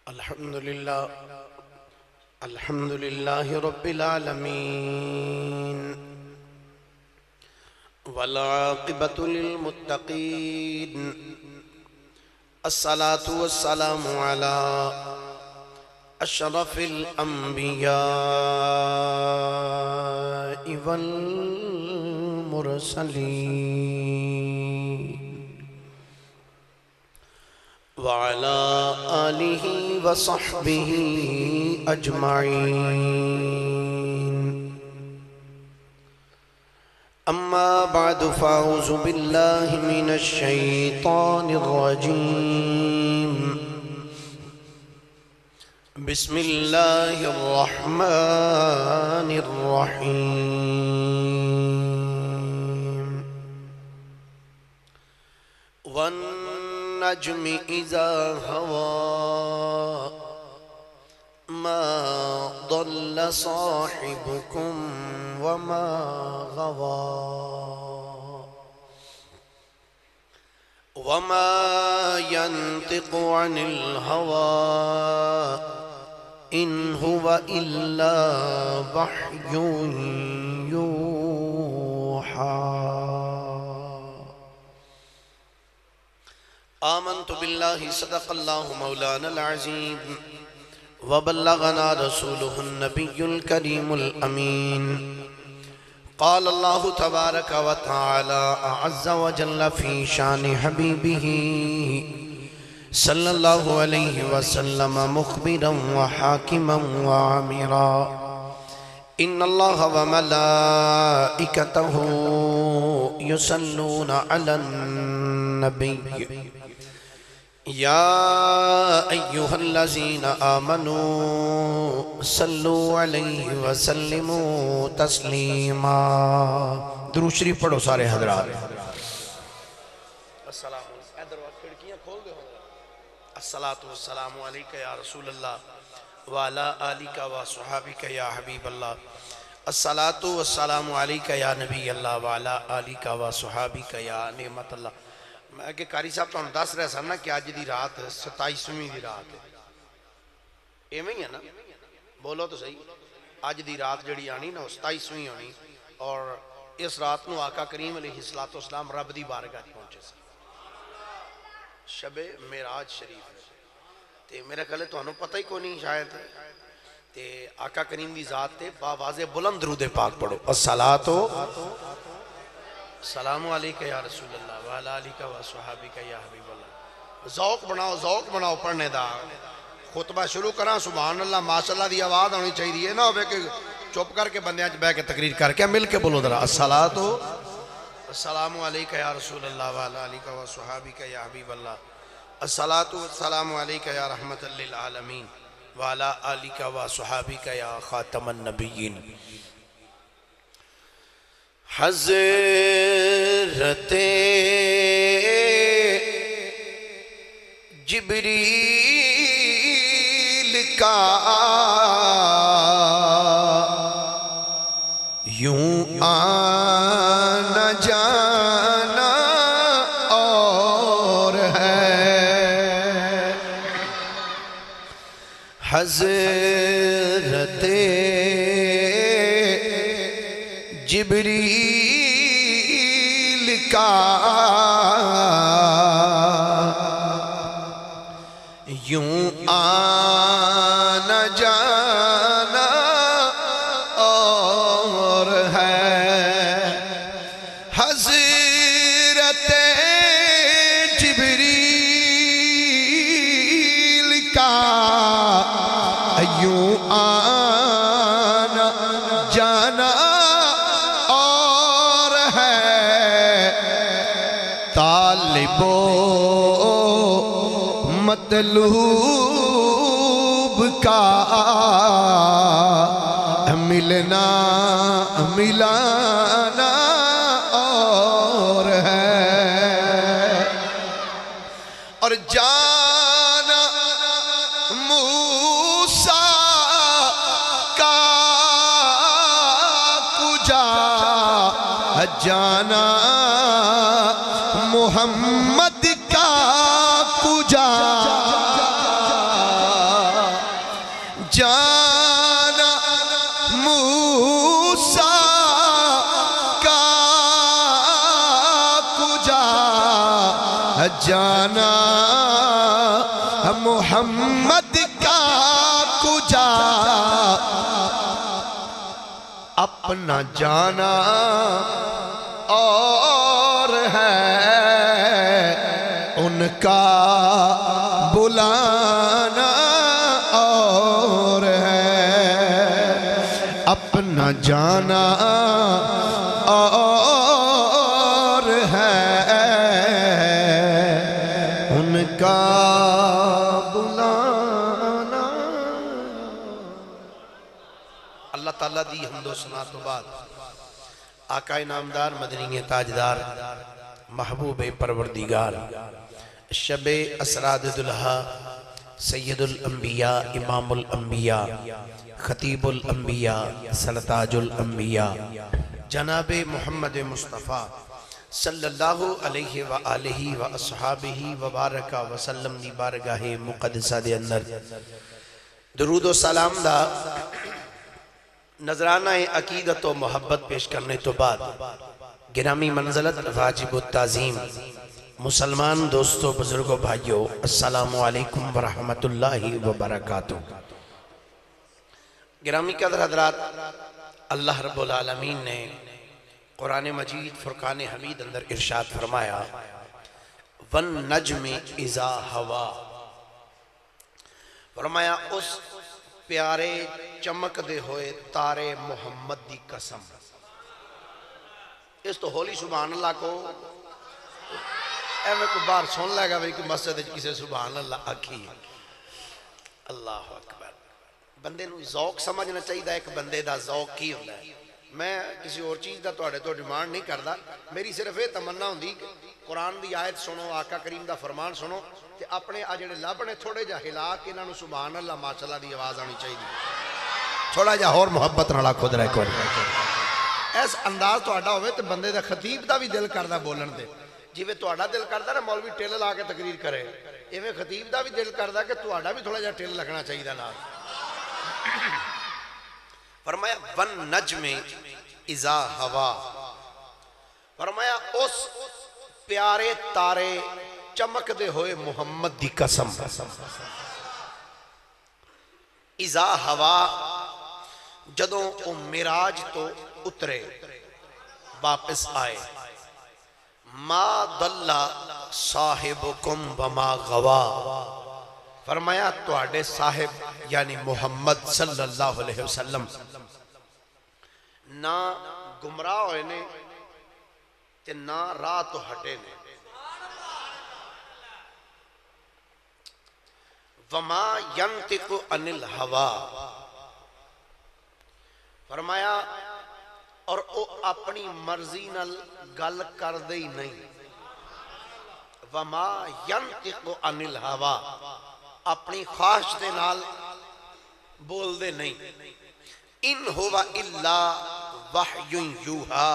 الحمد لله رب العالمين والعاقبة للمتقين الصلاة والسلام على أشرف الأنبياء والمرسلين وعلى آله وصحبه أجمعين أما بعد فأعوذ بالله من الشيطان الرجيم بسم الله الرحمن الرحيم والنجم إذا هوى ما ضل صاحبكم وما غوى وما ينطق عن الهوى إن هو إلا وحي يوحى آمنت بالله صدق الله مولانا العظيم وبلغنا رسوله النبي الكريم الأمين قال الله تبارك وتعالى أعز وجل في شان حبيبه صلى الله عليه وسلم مخبرا وحاكما وعامرا إن الله وملائكته يصلون على النبي يا أيها الذين آمنوا صلوا عليه وسلموا تسليما درود شریف پڑھو سارے حضرات الصلاة والسلام علیکہ یا رسول اللہ وعلا آلکہ وصحابکہ یا حبیب اللہ الصلاة والسلام علیکہ یا نبی اللہ وعلا آلکہ وصحابکہ یا نعمت اللہ میں کہ قاری صاحب تو ہم دس رہے سن نا کہ آج دی رات 27ویں دی رات ہے ایویں ہی ہے نا بولو تو صحیح آج دی رات جڑی آنی نا 27ویں ہونی اور اس رات نو آقا کریم علیہ السلام رب دی بارگاہ پہنچے سے شب معراج شریف تے میرا خیال ہے تو انہوں پتہ ہی کو نہیں شاید تے آقا کریم دی ذات تے باواز بلند درود پاک پڑھو الصلاۃ السلام علیکہ یا رسول اللہ وعلا علیکہ وصحابکہ یا حبیب اللہ ذوق بناؤ پڑھنے دا خطبہ شروع کرا سبحان اللہ ماشاءاللہ دی آواز ہونی چاہیے نہ ہوئے کہ چپ کر کے بندے آج بے کے تقریر کر کے مل کے بولو درہ الصلاۃ السلام علیکہ یا رسول اللہ وعلا علیکہ وصحابکہ یا حبیب اللہ الصلاۃ والسلام علیکہ یا رحمت للعالمین وعلا آلکہ وصحابکہ یا خاتم النبیین حضرت جبریل کا یوں آنا جانا اور ہے حضرت جبریل کا یوں آنا جانا اور ہے حضرت جبریل کا یوں آنا جانا طالب و مطلوب کا ملنا ملانا اور ہے اور جانا موسیٰ کا کجا جانا محمد کا کجا جانا محمد کا کجا اپنا جانا اور ہے ان کا بلانا اور ہے اپنا جانا اور ہے ان کا بلانا۔ اللہ تعالیٰ دی حمد و ثنا تو بعد آقا نامدار مدنی تاجدار محبوب پروردگار شب اسراد دلہا سید الانبیاء امام الانبیاء خطیب الانبیاء سرتاج الانبیاء جناب محمد مصطفیٰ صلی اللہ علیہ وآلہ وآصحابہ وبارکہ وسلم دی بارگاہ مقدسہ دے اندر درود و سلام دا نظرانہ عقیدت و محبت پیش کرنے تو بعد گرامی منزلت واجب التعظیم مسلمان دوستو بزرگو بھائیو السلام علیکم ورحمت اللہ وبرکاتہ۔ گرامی قدر حضرات، اللہ رب العالمین نے قرآن مجید فرقان حمید اندر ارشاد فرمایا وَالنَّجْمِ اِذَا ہَوَا، فرمایا اس پیارے چمک دے ہوئے تارے محمد دی قسم۔ اس تو ہولی سبحان اللہ کو میں کو بار سن لے گا بھئی کہ مسجد کسے سبحان اللہ آکھی۔ اللہ اکبر، بندے نو ذوق سمجھنا چاہیے ایک بندے دا ذوق کی ہوتا ہے۔ میں کسی اور چیز دا توڑے تو ڈیمانڈ نہیں کردا، میری صرف یہ تمنا ہوندی کہ قرآن دی آیت سنو، آقا کریم دا فرمان سنو کہ اپنے آجڑے لب نے تھوڑے جا ہلا کے انہوں سبحان اللہ ماشاءاللہ دی آواز آنی چاہیے، تھوڑا جا اور محبت نالا خود رہ کوئی ایس انداز تو آڈا ہوئے تو بندے دا خطیب دا بھی دل کردہ بولن دے، جیوے تو آڈا دل کردہ نا مولوی ٹیل لا کے تقریر کرے، ایویں خطیب دا بھی دل کردہ کہ تو آڈا بھی تھوڑا جا ٹیل لگنا چاہیے دا نا۔ فرمایا وَالنَّجْمِ اِذَا ہَوَا، فرمایا اس پیارے تارے چمک دے ہوئے محمد دی قسم۔ اِذَا ہَوَا، جدوں او معراج تو اترے واپس آئے، ما ضل صاحبکم وما غوا، فرمایا تواڈے صاحب یعنی محمد صلی اللہ علیہ وسلم نہ گمراہ ہوئے نے تے نہ راہ تو ہٹے نے۔ وما ینطق عن الہوا، فرمایا اور او اپنی مرضی نال گل کر دے ہی نہیں۔ وما ینطق عن الہوا، اپنی خواہش دے نال بول دے نہیں۔ ان ہوا الا وحی یوحا،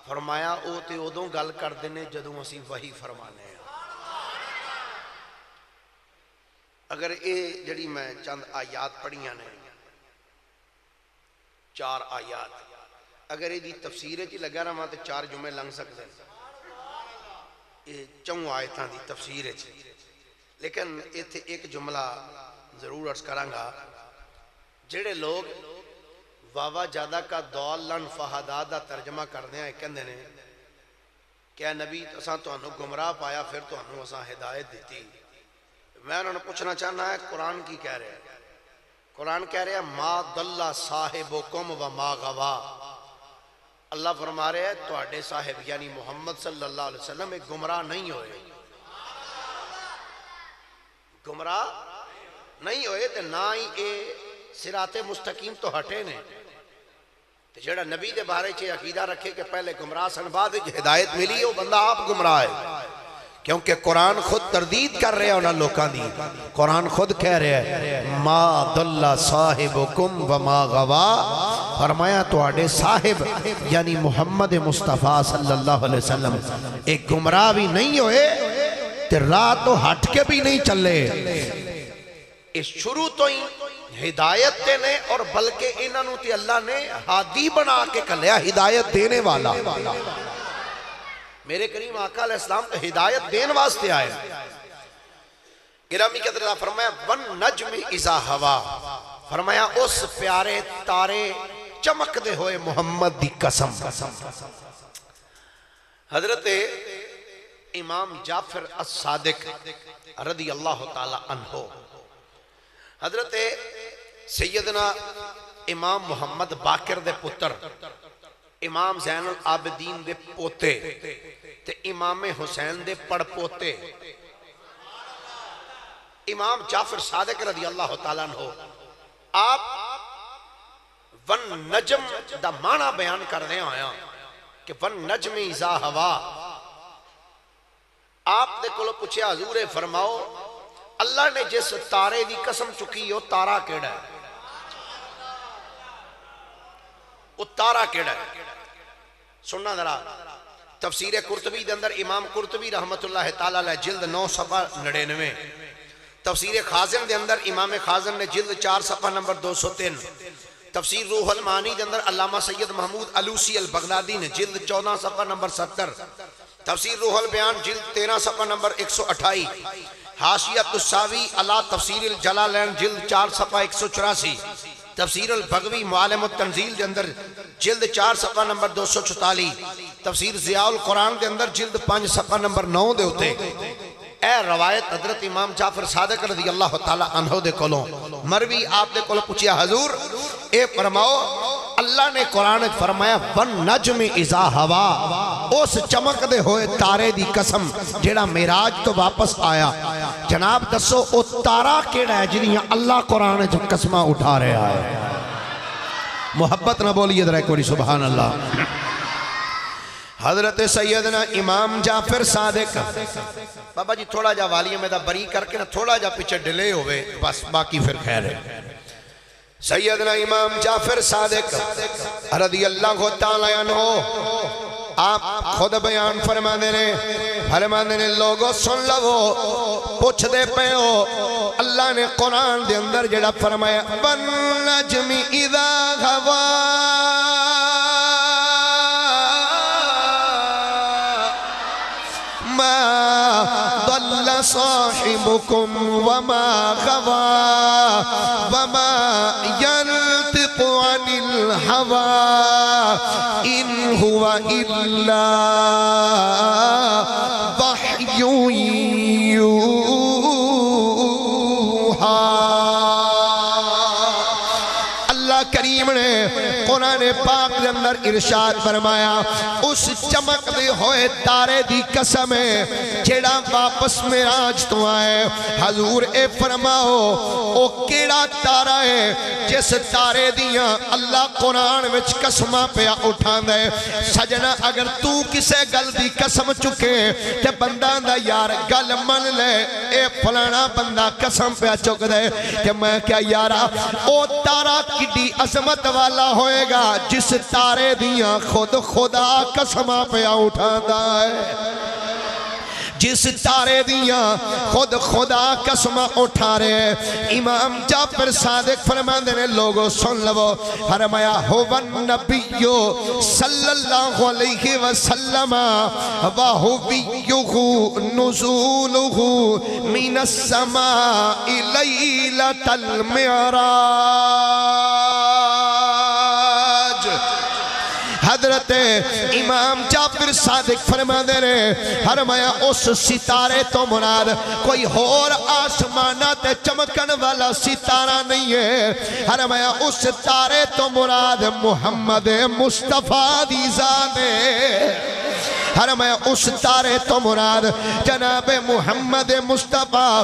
فرمایا او تے ادوں گل کر دینے جدوں اسی وحی فرمانے ہیں۔ اگر اے جڑی میں چند آیات پڑھیاں نے، 4 آیات، اگر یہ دی تفسیر کی لگا رہا تے 4 جمعے لنگ سکتے ہیں، یہ 4 آیتاں دی تفسیر ہے، لیکن یہ تھے ایک جملہ ضرور عرض کرانگا۔ جڑے لوگ واوا جادہ کا دولن فہدادہ ترجمہ کردے ہیں کہندے نے کہ اے نبی اساں تو انہوں گمراہ پایا پھر تو انہوں اساں ہدایت دیتی۔ میں انہوں نے پوچھنا چاہنا ہے قرآن کی کہہ رہے ہیں؟ قرآن کہہ رہے ہیں ما ضل صاحبکم وما غوا، اللہ فرما رہے ہیں تو اڈے صاحب یعنی محمد صلی اللہ علیہ وسلم ایک گمراہ نہیں ہوئے، گمراہ نہیں ہوئے تے نہ ہی اے صراط مستقیم تو ہٹے نے۔ تے جڑا نبی دے بارے چھے عقیدہ رکھے کہ پہلے گمراہ سن بعد ہدایت ملی، وہ بندہ آپ گمراہ ہے، کیونکہ قرآن خود تردید کر رہے ہیں انہاں لوکاں دی۔ قرآن خود کہہ رہے ہیں ما ضل صاحبکم وما غوا، فرمایا تو آڈے صاحب یعنی محمد مصطفیٰ صلی اللہ علیہ وسلم ایک گمراہ بھی نہیں ہوئے تے راہ تو ہٹ کے بھی نہیں چلے۔ اس شروع تو ہی ہدایت دینے اور بلکہ انہوں تے اللہ نے ہادی بنا کے کلیا، ہدایت دینے والا۔ میرے کریم آقا علیہ السلام تو ہدایت دین واسطے آئے. گرامی قدر فرمایا وَالنَّجْمِ اِذَا ہَوَا، فرمایا اس پیارے تارے چمک دے ہوئے محمد دی قسم. حضرت امام جعفر الصادق رضی اللہ تعالی عنہ، حضرت سیدنا امام محمد باقر دے پتر، امام زین العابدین دے پوتے تے امام حسین دے پڑ پوتے امام جعفر صادق رضی اللہ تعالیٰ عنہ، آپ ون نجم دا معنی بیان کر دے آیا کہ ون نجم اذا ہوا. آپ نے کلو پوچھے حضور فرماؤ اللہ نے جس تارے دی قسم چکی وہ تارا کیڑا ہے؟ وہ تارا کیڑا ہے؟ سننا ذرا تفسیر قرطبی دے اندر امام قرطبی رحمت اللہ تعالیٰ علیہ جلد 9 صفحہ 99، تفسیر خازن دے اندر امام خازن نے جلد 4 صفحہ نمبر 203، تفسیر روح المعانی دے اندر علامہ سید محمود علوسی البغدادی نے جلد 14 صفحہ نمبر 70، تفسیر روح البیان جلد 13 صفحہ نمبر 128، حاشیۃ الساوی علی تفسیر الجلالین جلد 4 صفحہ 184، تفسیر البغوی معالم التنزیل دے اندر جلد 4 صفحہ نمبر 244، تفسیر ضیاء القرآن دے اندر جلد 5 صفحہ نمبر 9 دے ہوتے. اے روایت حضرت امام جعفر صادق رضی اللہ تعالیٰ عنہ دے کولوں مروی آپ دے کولوں پوچھیا حضور اے فرماؤ اللہ نے قرآن فرمایا وَالنَّجْمِ اِذَا ہَوَا، اس چمک دے ہوئے تارے دی قسم جیڑا معراج تو واپس آیا. جناب دسو او تارا کیڑا ہے جنہاں اللہ قرآن جو قسمہ اٹھا رہے آئے؟ محبت نہ بولیے ذرا کوئی سبحان اللہ. حضرت سیدنا امام جعفر صادق، بابا جی تھوڑا جا والی میں دا بری کر کے نا تھوڑا جا پیچھے ڈلے ہوئے بس باقی پھر خیر ہے. سیدنا امام جعفر صادق رضی اللہ تعالیٰ عنہ آپ خود بیان فرما دینے لوگوں سن لو پوچھ دے پہ ہو اللہ نے قرآن دے اندر جڑا فرمایا وَالنَّجْمِ اِذَا ہَوَا صاحبكم وما غوى وما ينطق عن الهوى إن هو إلا وحي يوحى. اللہ کریم نے قرآن پاک دے اندر ارشاد فرمایا اس چمک دے ہوئے تارے دی قسم ہے جیڑا واپس معراج تو آئے. حضور اے فرماؤ او کیڑا تارا ہے جس تارے دیاں اللہ قرآن وچ قسمہ پیا اٹھا دے. سجنہ اگر تو کسے گل دی قسم چکے تے بندہ دا یار گل من لے اے فلانا بندہ قسم پیا چک دے کہ میں کیا یارا او تارا کڈی عظمت والا ہوئے گا جس تارے دیاں خود خدا قسمہ پہ اٹھاتا ہے، جس تارے دیاں خود خدا قسمہ اٹھا رہے. امام جعفر صادق فرمان دینے لوگوں سن لو فرمایا هو النبی صلی اللہ علیہ وسلم وَهُوِيُّهُ نُزُولُهُ مِنَ السَّمَاءِ لَيْلَةَ الْمِعْرَاجِ. حضرت امام جعفر صادق فرما دے رہے فرمایا اس ستارے تو مراد کوئی اور آسمانہ تے چمکن والا ستارہ نہیں ہے. فرمایا اس ستارے تو مراد محمد مصطفیٰ دی ذات ہے. فرمایا اس تارے تو مراد جناب محمد مصطفیٰ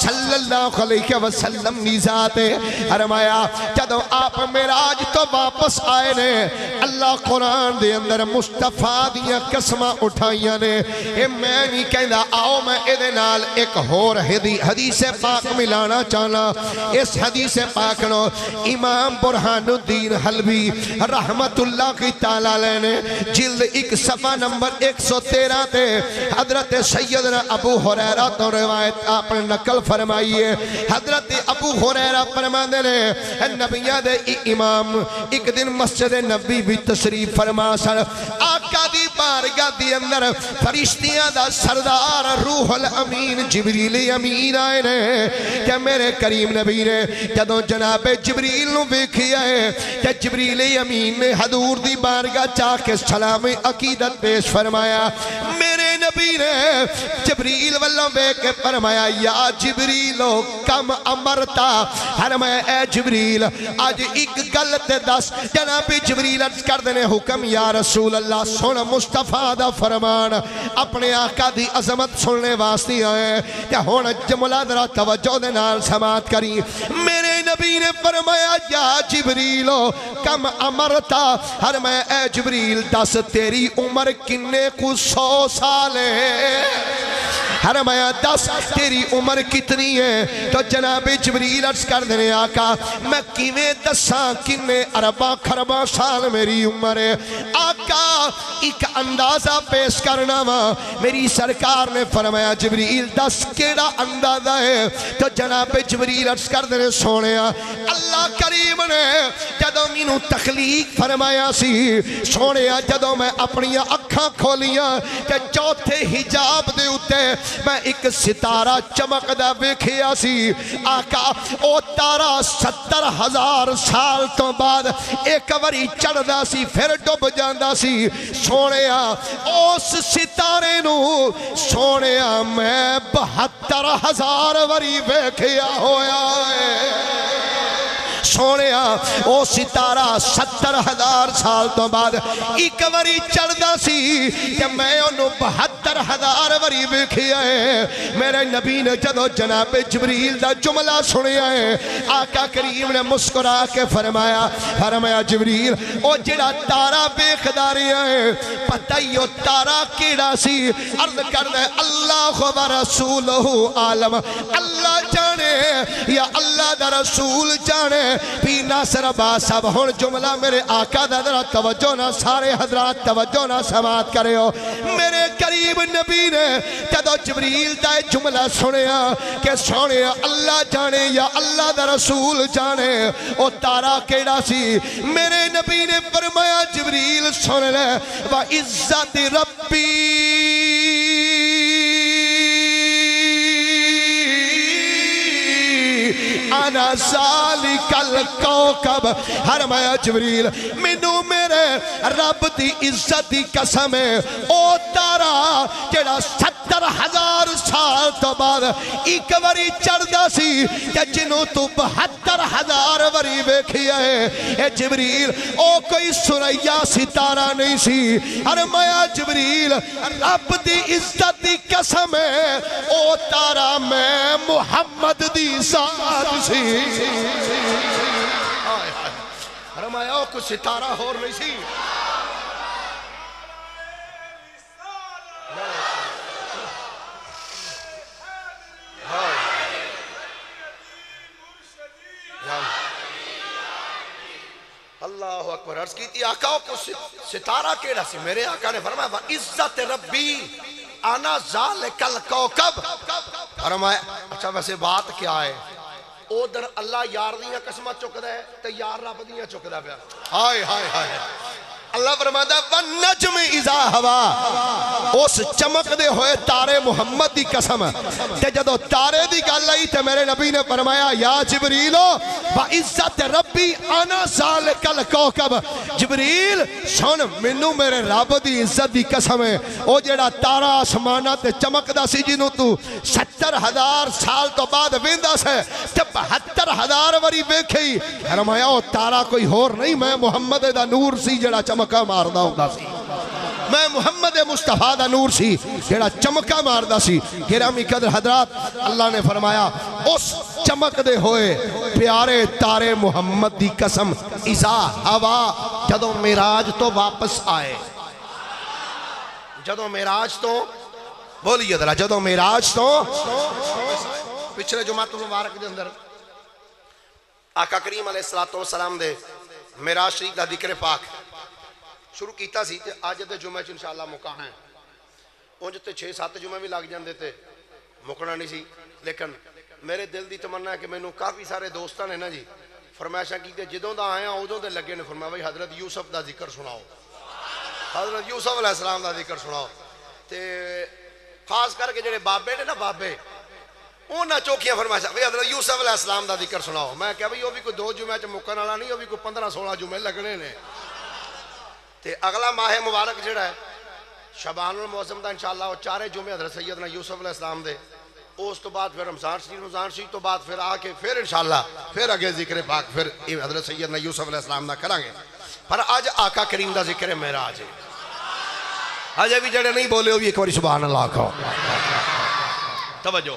صلی اللہ علیہ وسلم دی ذات ہے. فرمایا جدو آپ معراج تو واپس آئے نے اللہ قرآن دے اندر مصطفیٰ دیا قسمہ اٹھائیاں نے. اے میں نہیں کہندا آؤ میں ادھے نال ایک اور حدیث پاک ملانا چاہنا. اس حدیث پاک نو امام برہان الدین حلوی رحمت اللہ کی تعالیٰ نے جلد 1 صفحہ نمبر 113 تے حضرت سیدنا ابو ہریرہ تو روایت آپ نے نقل فرمائیے حضرت ابو ہریرہ فرماندے نے نبیاں دے امام ایک دن مسجد نبی بھی تشریف فرما سن آقا دی بارگاہ دی اندر فرشتیاں دا سردار روح الامین جبریل امین آئے نے کہ میرے کریم نبی نے جدوں جناب جبریل نو ویکھیا ہے کہ جبریل امین نے حضور دی بارگاہ چاہ کے سلام عقیدت پیش فرمایا میرے نبی نے جبریل والوں بے کے فرمایا یا جبریلو کم امرتا فرمایا اے جبریل آج ایک گلت دس جناب جبریل عرض کر دینے حکم یا رسول اللہ سن مصطفیٰ دا فرمان اپنے آقا دی عظمت سننے واسطی آئے کہ ہون جملہ درہ توجہ دے نال سماعت کری میرے نبی نے فرمایا یا جبریلو کم امرتا فرمایا اے جبریل دس تیری عمر کنے کو 100 سال ہے فرمایا دس تیری عمر کتنی ہے تو جناب جبریل عرض کر دینے آقا میں کیویں دساں کنے ارباں خرباں سال میری عمر ہے آقا ایک اندازہ پیش کرنا وا میری سرکار نے فرمایا جبریل دس کیڑا اندازہ ہے تو جناب جبریل عرض کر دینے سونیا اللہ کریم نے جدوں مینوں تخلیق فرمایا سی سونیا جدوں میں اپنی اکھاں کھولیاں کہ چوتھے حجاب دے اتے میں ایک ستارہ چمک دا ویکھیا سی آقا او تارہ 70,000 سال تو بعد ایک وری چڑھ دا سی پھر ڈوب جاندا سی سونیا اس ستارے نو سونیا میں 72,000 وری ویکھیا ہویا ہے سونیا او ستارہ 70,000 سال تو بعد ایک وری چڑھدا سی کہ میں انہوں 72,000 وری ویکھیا ہے میرے نبی نے جدو جناب جبریل دا جملہ سنیا ہے آقا کریم نے مسکرا کے فرمایا جبریل او جڑا تارا بیخداریاں ہے پتہ ہی تارا کیڑا سی عرض کر دے اللہ و رسولہ عالم اللہ جانے یا اللہ دا رسول جانے بھی ناصر عباس صاحب ہون جملہ میرے آقا دا ذرا توجہ نہ سارے حضرات توجہ نہ سماعت کرے ہو میرے قریب نبی نے جدو جبریل دا جملہ سنیا کہ سونے اللہ جانے یا اللہ دا رسول جانے او تارا کیڑا سی میرے نبی نے فرمایا جبریل سن لے وَعِزَّتِ رَبِّي انا ذالک الکوکب فرمایا جبریل مینوں میرے رب دی عزت دی قسم ہے او تارا جڑا 70,000 سال تو بعد ایک وری چڑھدا سی کہ جنوں تو 72,000 وری ویکھیا ہے اے جبریل او کوئی سریا ستارہ نہیں سی فرمایا جبریل رب دی عزت دی قسم ہے او تارا میں محمد دی ذات سی فرمایا او کوئی ستارہ ہور نہیں سی اللہ اکبر عرض کی تھی آقا کو ستارہ کیڑا سی میرے آقا نے فرمایا وَعِزَّتِ رَبِّي انا ذالک الکوکب فرمایا اچھا ویسے بات کیا ہے او در اللہ یار دیاں قسمت چکدا ہے تے یار رب دیاں چکدا پیا ہائے ہائے ہائے اللہ فرماتا ہے وَالنَّجْمِ اِذَا ہَوَا اس چمک دے ہوئے تارے محمد دی قسم تے جدو تارے دی گل آئی تے میرے نبی نے فرمایا یا جبریلو وَعِزَّتِ رَبِّي اَنَا ذَالِكَ الْكَوْكَبَ جبریل سن منو میرے رب دی عزت دی قسم ہے او جڑا تارا آسمانہ تے چمک دا سی جنوں تو 70,000 سال تو بعد ویندا سے تے 72,000 وری ویکھی فرمایا او تارا کوئی ہور نہیں میں محمد دا نور سی جڑا چمکا ماردا ہوندا سی میں محمد مصطفیٰ دا نور سی جڑا چمکا ماردا سی گرامی قدر حضرات اللہ نے فرمایا اس چمک دے ہوئے پیارے تارے محمد دی قسم اذا ہوا جدو معراج تو واپس آئے جدو معراج تو بولیے ذرا جدو معراج تو پچھلے جمعہ مبارک دے اندر آقا کریم علیہ السلام دے معراج شریف دا ذکر پاک شروع کیتا سی تے آج دے جمعہ انشاءاللہ موقع ہے انج تے 6-7 جمعے بھی لگ جاندے تے مکنا نہیں سی، لیکن میرے دل دی تمنا ہے کہ مینوں کافی سارے دوستاں نے نا جی فرمائشاں کیتے جدوں دا آیا ادوں دے لگے نے فرمایا بھائی حضرت یوسف دا ذکر سناؤ، حضرت یوسف علیہ السلام دا ذکر سناؤ۔ تے خاص کر کے جڑے بابے نے نا بابے انہاں چوکیاں فرمائشاں بھئی حضرت یوسف علیہ السلام دا ذکر سناؤ۔ میں کہا بھئی وہ بھی کوئی 2 جمعے چ مکن والا نہیں، وہ بھی کوئی 15-16 جمعے لگنے نے۔ تے اگلا ماہ مبارک جڑا ہے شعبان المعظم دا انشاءاللہ وہ 4 جمعے حضرت سیدنا یوسف علیہ السلام دے، اس تو بعد پھر رمضان شریف تو بعد پھر آ کے پھر انشاءاللہ پھر اگے ذکر پاک پھر حضرت سیدنا یوسف علیہ السلام دا کریں گے۔ پر آج آقا کریم دا ذکر معراج ہے، آج بھی جڑے نہیں بولے ہو بھی ایک بار سبحان اللہ کہو۔ توجہ،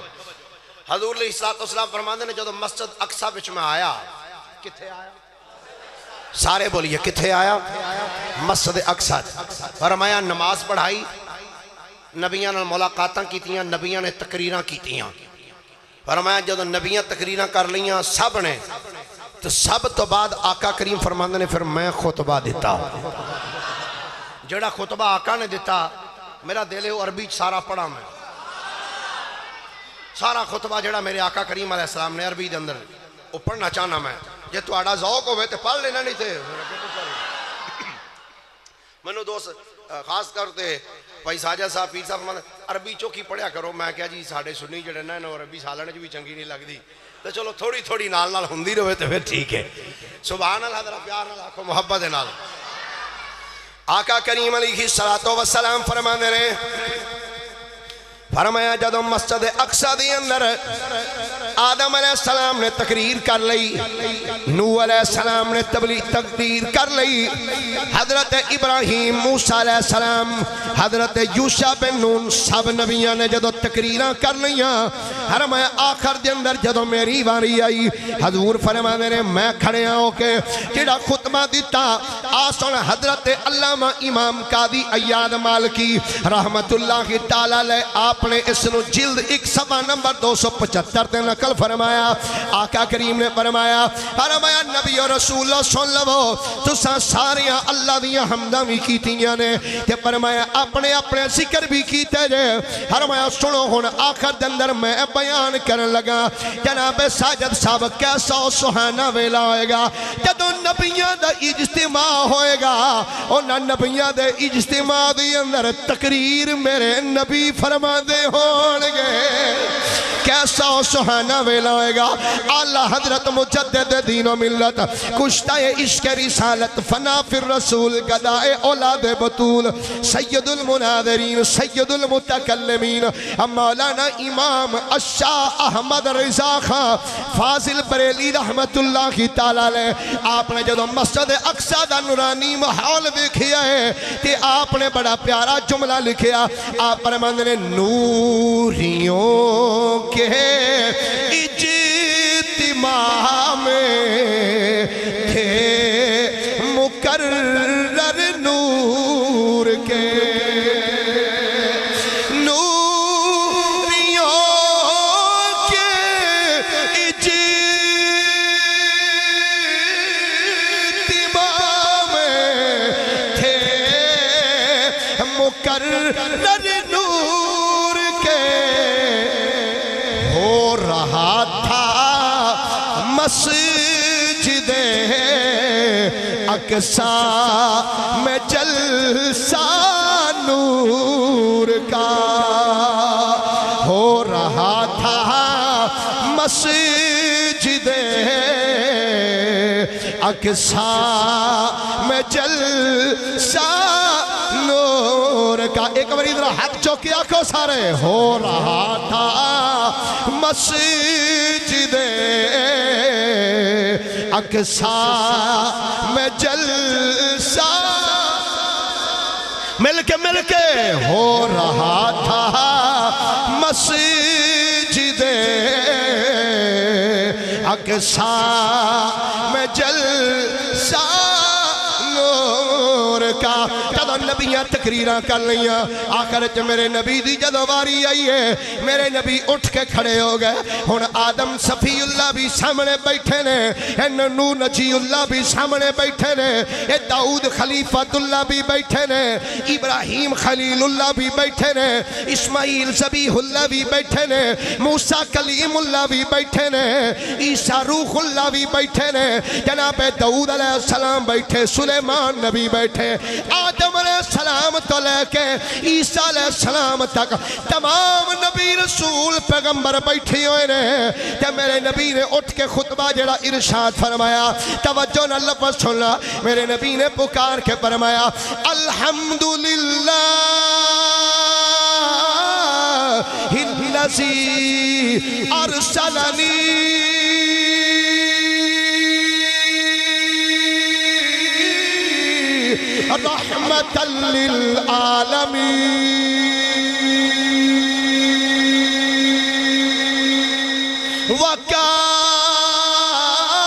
حضور علیہ السلام فرماندے نے جدو مسجد اقصی وچ میں آیا، کتھے آیا؟ سارے بولیے کتھے آیا؟ مسجد اقصی۔ فرمایا نماز پڑھائی، نبیاں نے ملاقاتاں کیتیاں، نبیاں نے تقریراں کیتیاں۔ فرمایا جدو نبیاں تقریراں کر لیاں سب نے، تو سب تو بعد آقا کریم فرماندے نے پھر میں خطبہ دیتا۔ جڑا خطبہ آقا نے دیتا میرا دل ہے عربی سارا پڑھا، میں سارا خطبہ جڑا میرے آقا کریم علیہ السلام نے عربی دے اندر وہ پڑھنا چاہنا میں، جے تو آڑا ذوق ہوئے تو پڑھ لینا نہیں تھے۔ منو دوست خاص کرتے بھائی ساجد صاحب پیر صاحب فرماتے عربی چوکی پڑھیا کرو، میں کہا جی ساڑھے سنی جڑے نا عربی سالنے جو بھی چنگی نہیں لگ دی، تو چلو تھوڑی تھوڑی نال نال ہندی رہے تو پھر ٹھیک ہے۔ سبحان اللہ، ذرا پیار نال آکھو محبت نال۔ آقا کریم علیہ السلام فرمانے رہے، فرمایا جدو مسجد اقصی دی اندر آدم علیہ السلام نے تقریر کر لئی، نوح علیہ السلام نے تقریر کر لئی، حضرت ابراہیم، موسیٰ علیہ السلام، حضرت یوشع بن نون سب نبیاں نے جدو تقریراں کر لیاں، فرمایا آخر دے اندر جدو میری واری آئی، حضور فرمانے نے میں کھڑے ہو کے جڑا خطبہ دیتا آسن حضرت علامہ امام قاضی عیاض مالکی رحمت اللہ تعالیٰ لے آپ نے اس نو جلد 1 صفحہ نمبر 275 تے نقل فرمایا۔ آقا کریم نے فرمایا نبی و رسول سن لو تساں ساریاں اللہ دیاں حمداں بھی کیتیاں نے تے فرمایا اپنے اپنے ذکر بھی کیتے جے۔ فرمایا سنو ہن آخر دے اندر میں بیان کرن لگا جناب ساجد صاحب کیسا سہانا ویلا ہوئے گا جدوں نبیاں دا اجتماع ہوئے گا، انہاں نبیاں دے اجتماع دی اندر تقریر میرے نبی فرما دے ہون گے، کیسا سہانا ویلا ہوئے گا۔ اعلیٰ حضرت مجدد دین و ملت، کشتہ عشق رسالت، فنا فی الرسول، گدائے اولاد بطول، سید المناظرین، سید المتکلمین، مولانا امام الشاہ احمد رضا خان فاضل بریلی رحمت اللہ تعالیٰ لے آپ نے جدو مسجد اقصی دا نورانی محول دیکھیا ہے کہ آپ نے بڑا پیارا جملہ لکھیا، آپ فرماندے نے نوریوں کے اجتماع میں تھے مقرر نور کے، نوریوں کے اجتماع میں تھے مقرر نور کے، ہو رہا تھا مسجد اقصی میں جلسہ نور کا، ہو رہا تھا مسجد اقصی میں جلسہ نور کا۔ ایک بار ادھر ہاتھ چوکی آنکھوں سارے، ہو رہا تھا مسجد اقصی میں جلسہ، مل کے ہو رہا تھا مسجد اقصی میں جلسہ نور کا۔ جدو نبیاں تقریراں کر لیاں آخر چ میرے نبی دی جدو واری آئی ہے میرے نبی اٹھ کے کھڑے ہو گئے ہن آدم صفی اللہ بھی سامنے بیٹھے نے نوح نجی اللہ بھی سامنے بیٹھے نے داؤد خلیفۃ اللہ بھی بیٹھے نے ابراہیم خلیل اللہ بھی بیٹھے نے اسماعیل ذبیح اللہ بھی بیٹھے نے موسیٰ کلیم اللہ بھی بیٹھے نے عیسیٰ روح اللہ بھی بیٹھے نے جناب داؤد علیہ السلام بیٹھے سلیمان نبی بیٹھے آدم علیہ السلام تو لے کے عیسیٰ علیہ السلام تک تمام نبی رسول پیغمبر بیٹھے ہوئے نے کہ میرے نبی نے اٹھ کے خطبہ جڑا ارشاد فرمایا توجہ نہ لفظ سننا میرے نبی نے پکار کے فرمایا الحمدللہ الذی ارسلنی رحمة للعالمين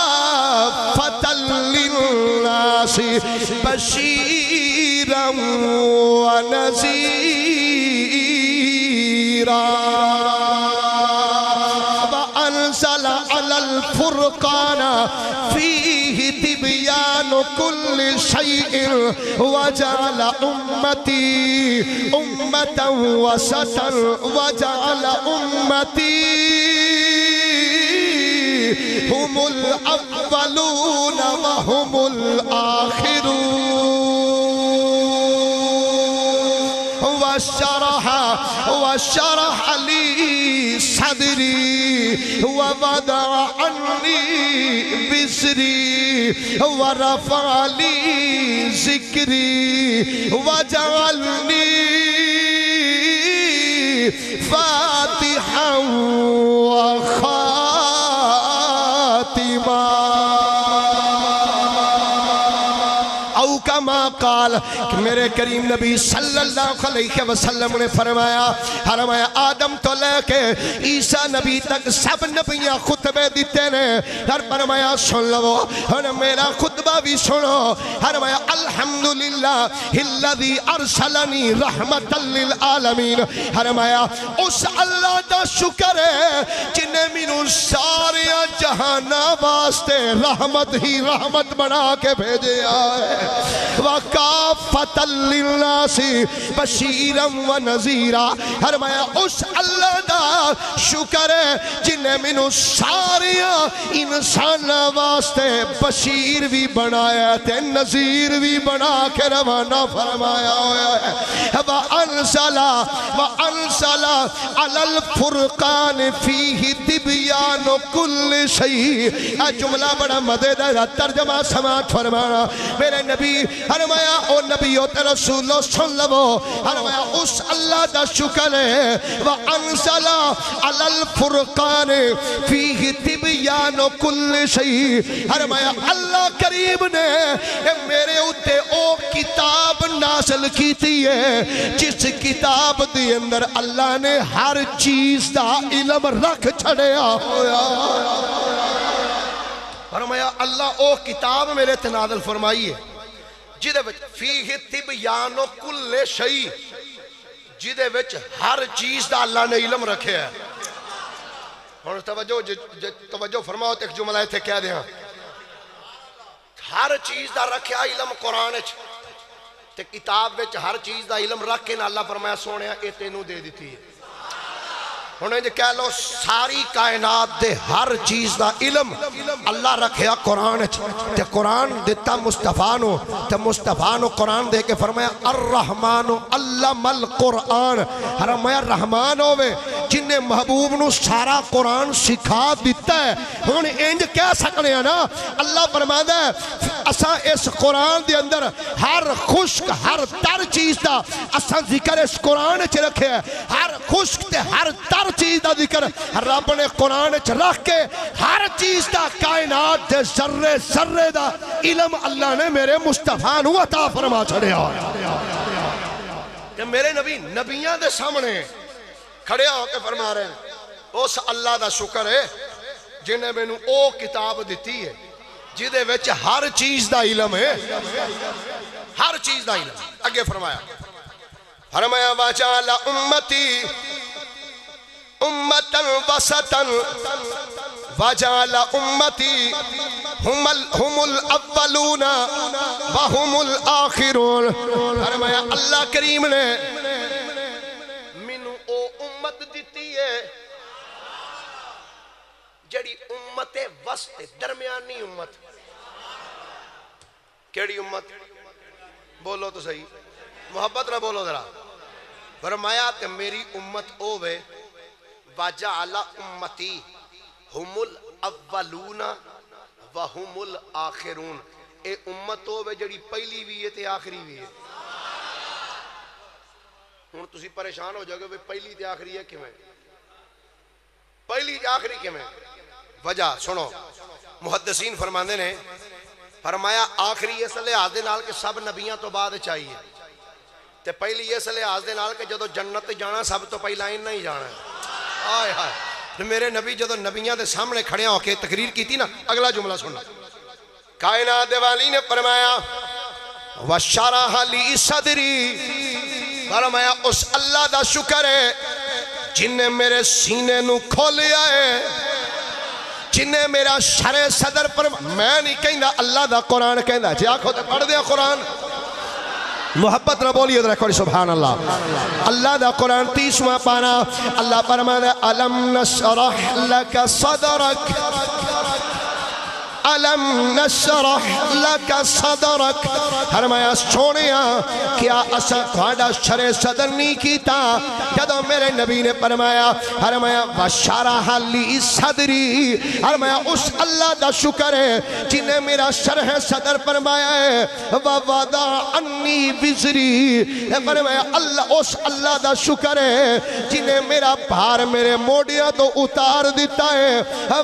وكافة للناس بشيرا ونذيرا وأنزل على الفرقان فيه تبيان كل شيء وجعل أمتي أمة وسطا وجعل أمتي هم الأولون وهم الآخرون وشرح لي صدري ووضع عني بصري ورفع لي ذكري وجعلني فاتحا وخاتما او کما قال کہ میرے کریم نبی صلی اللہ علیہ وسلم نے فرمایا آدم تو لے کے عیسیٰ نبی تک سب نبیاں خطبے دیتے نے فرمایا سن لو اور میرا خطبہ بھی سنو فرمایا الحمدللہ الذی ارسلنی رحمت للعالمین فرمایا اس اللہ دا شکر ہے جن نے مینوں سارے جہانا واسطے رحمت ہی رحمت بنا کے بھیجے آئے وَكَافَةً لِلنَّاسِ بَشِيرًا وَنَذِيرًا فرمایا اس اللہ دا شکر ہے جن نے مینوں ساریاں انسان واسطے بشیر بھی بنایا تے نذیر بھی بنا کے روانہ فرمایا ہوا ہے وَأَنزَلَ عَلَى الْفُرْقَانِ فِيهِ تِبْيَانُ كُلِّ شَيْءٍ جملہ بڑا مزیدار ترجمہ سماعت فرمانا میرے نبی فرمایا او نبیوں تے رسولوں سن لو فرمایا اس اللہ دا شکر ہے وَأَنزَلَ عَلَى الْفُرْقَانِ فِيهِ تِبْيَانُ كُلِّ شَيْءٍ فرمایا اللہ کریم نے میرے اوتے او کتاب نازل کیتی ہے جس کتاب دے اندر اللہ نے ہر چیز دا علم رکھ چھڑیا ہویا فرمایا اللہ او کتاب میرے تے نازل فرمائی ہے جدے وچ فیہ تبیان کل شیء جدے وچ ہر چیز دا اللہ نے علم رکھے ہے اور توجہ فرماؤ ایک جملہ تھے کہہ دیا ہر چیز دا رکھیا علم قرآن تے کتاب وچ ہر چیز دا علم رکھ کے اللہ فرمایا سونے اے تینوں دے دیتی ہے انہیں جو کہہ لو ساری کائنات دے ہر چیز دا علم اللہ رکھیا قرآن تے قرآن دیتا مصطفیٰ نو تے مصطفیٰ نو قرآن دے کے فرمایا الرحمن علم القرآن فرمایا رحمان ہوئے جن نے محبوب نو سارا قرآن سکھا دیتا ہے انہیں انج کہہ سکنے ہیں نا اللہ فرمایا ہے اساں اس قرآن دے اندر ہر خشک ہر تر چیز دا اساں ذکر اس قرآن چ رکھے ہے ہر خشک تے ہر تر چیز دا ذکر رب نے قرآن چ رکھ کے ہر چیز دا کائنات دے ذرے ذرے دا علم اللہ نے میرے مصطفیٰ نو عطا فرما چھڑیا کہ میرے نبی نبیاں دے سامنے کھڑے ہو کے فرما رہے ہیں اس اللہ دا شکر ہے جنہیں میں نے او کتاب دیتی ہے جدے وچ ہر چیز دا علم ہے ہر چیز دا علم. اگے فرمایا وَجَعَلَ أُمَّتِي أُمَّةً وَسَطًا وَجَعَلَ أُمَّتِي ہم الاولون وہم الآخرون. فرمایا اللہ کریم نے مینوں او امت دیتی ہے جڑی امت وسط درمیانی امت. کیڑی امت؟ بولو تو صحیح, محبت نہ بولو ذرا. فرمایا کہ میری امت اوے وَجَعَلَ أُمَّتِي ہم الاولون وَهُمُ الْآخِرُونَ. اے امت ہوئے جڑی پہلی بھی ہے تے آخری بھی ہے. ہوں تسی پریشان ہو جاؤ گے پہلی تے آخری ہے کیوں ہے؟ پہلی تے آخری کیوں ہے؟ وجہ سنو, محدثین فرماندے نے فرمایا آخری اس لحاظ دے نال کہ سب نبیاں تو بعد چاہیے, تے پہلی اس لحاظ دے نال کہ جدو جنت جانا سب تو پہلا انہاں ہی جانا ہے. آئے ہائے, میرے نبی جدو نبیاں دے سامنے کھڑے ہو کے تقریر کی تھی نا, اگلا جملہ سننا. کائنات والی نے فرمایا وَشَرَحَ لِي صَدْرِي. فرمایا اس اللہ دا شکر ہے جن نے میرے سینے نو کھولیا ہے, جن نے میرا شرع صدر پر. میں نہیں کہندہ, اللہ دا قرآن کہندہ. جی آنکھوں تے پڑھ دیا قرآن, محبت نہ بولیے ذرا کوئی سبحان اللہ. اللہ دا قرآن 30واں پارہ, اللہ فرماتا ہے أَلَمْ نَشْرَحْ لَكَ صَدْرَكَ أَلَمْ نَشْرَحْ لَكَ صَدْرَكَ. فرمایا سونیا کیا اسا تھوڑا شرع صدر نہیں کیتا؟ جدو میرے نبی نے فرمایا وَشَرَحَ لِي صَدْرِي. فرمایا اس اللہ دا شکر ہے جن نے میرا شرح صدر فرمایا ہے. وَوَضَعَ عَنِّي وِزْرِي. فرمایا اللہ اس اللہ دا شکر ہے جن نے میرا بھار میرے موڑیاں تو اتار دیتا ہے.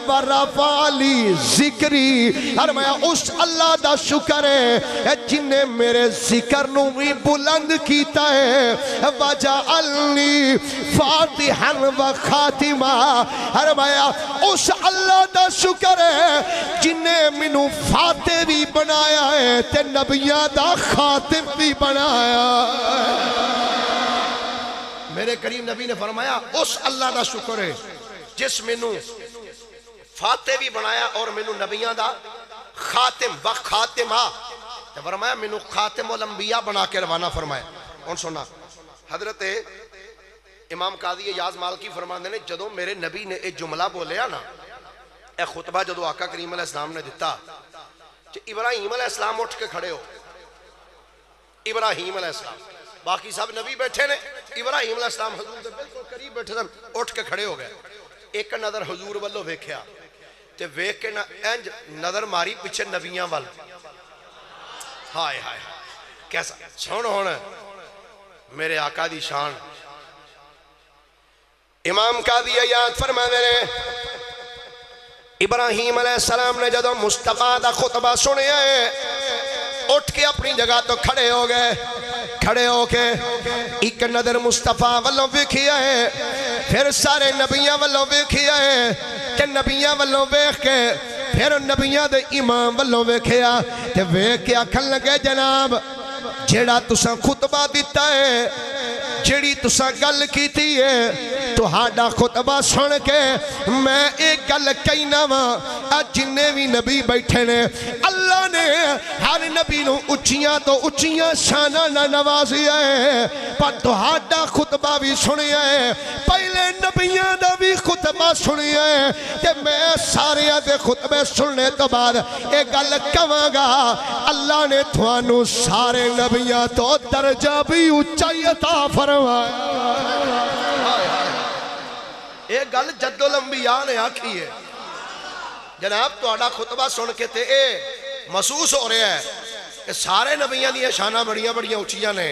وَرَفَعَ لِي ذِکْرِی. فرمایا اس اللہ دا شکر ہے جن نے میرے ذکر نو بھی بلند کیتا ہے. وَجَعَلْنِي فَاتِحًا وَخَاتِمًا. فرمایا اس اللہ دا شکر ہے جن نے منو فاتح بھی بنایا ہے تے نبیاں دا خاتم بھی بنایا. میرے کریم نبی نے فرمایا اس اللہ دا شکر ہے جس منو فاتح بھی بنایا اور منو نبیاں دا خاتم و خاتمہ. فرمایا منو خاتم الانبیاء بنا کے روانہ فرمایا. اور سنا حضرت امام قاضی ایاز مالکی فرماندے نے جدو میرے نبی نے ایک جملہ بولیا نا, اے خطبہ جدو آقا کریم علیہ السلام نے دیتا کہ ابراہیم علیہ السلام اٹھ کے کھڑے ہو. ابراہیم علیہ السلام, باقی سب نبی بیٹھے نے, ابراہیم علیہ السلام حضور سے بالکل قریب بیٹھے تھے, اٹھ کے کھڑے ہو گئے. ایک نظر حضور والو ویکھیا تے ویکھ کے انج نظر ماری پیچھے نبیاں وال. ہائے ہائے کیسا سن ہونا میرے آقا دی شان. امام قاضی ایاز فرماندے نے ابراہیم علیہ السلام نے جدو مصطفیٰ دا خطبہ سنیا ہے اٹھ کے اپنی جگہ تو کھڑے ہو گئے. کھڑے ہو کے ایک نظر مصطفیٰ والوں ویکھیا ہے, پھر سارے نبیاں والوں ویکھیا ہے کہ نبیاں والوں ویکھ کے پھر نبیاں دے امام والوں ویکھیا تے ویکھ کے آکھن لگے جناب جیڑا تساں خطبہ دیتا ہے, جیڑی تساں گل کیتی ہے, تہاڈا خطبہ سن کے میں ایک گل کہنا وا جننے بھی نبی بیٹھے نے اللہ نے ہر نبی نو اچھیاں تو اچھیاں شانہ نہ نوازیا ہے, پر تہاڈا خطبہ بھی سنیا ہے, پہلے نبیاں دا بھی خطبہ سنیا ہے کہ میں سارے دے خطبے سننے تو بعد ایک گل کہاں گا اللہ نے تھانو سارے نبیاں تو درجہ بھی اونچائی عطا فرمایا. ایک گل جد الانبیاء نے آکھی ہے جناب تہاڈا خطبہ سن کے تے اے محسوس ہو رہا ہے کہ سارے نبیاں دی شاناں بڑیاں بڑیاں اونچیاں نے,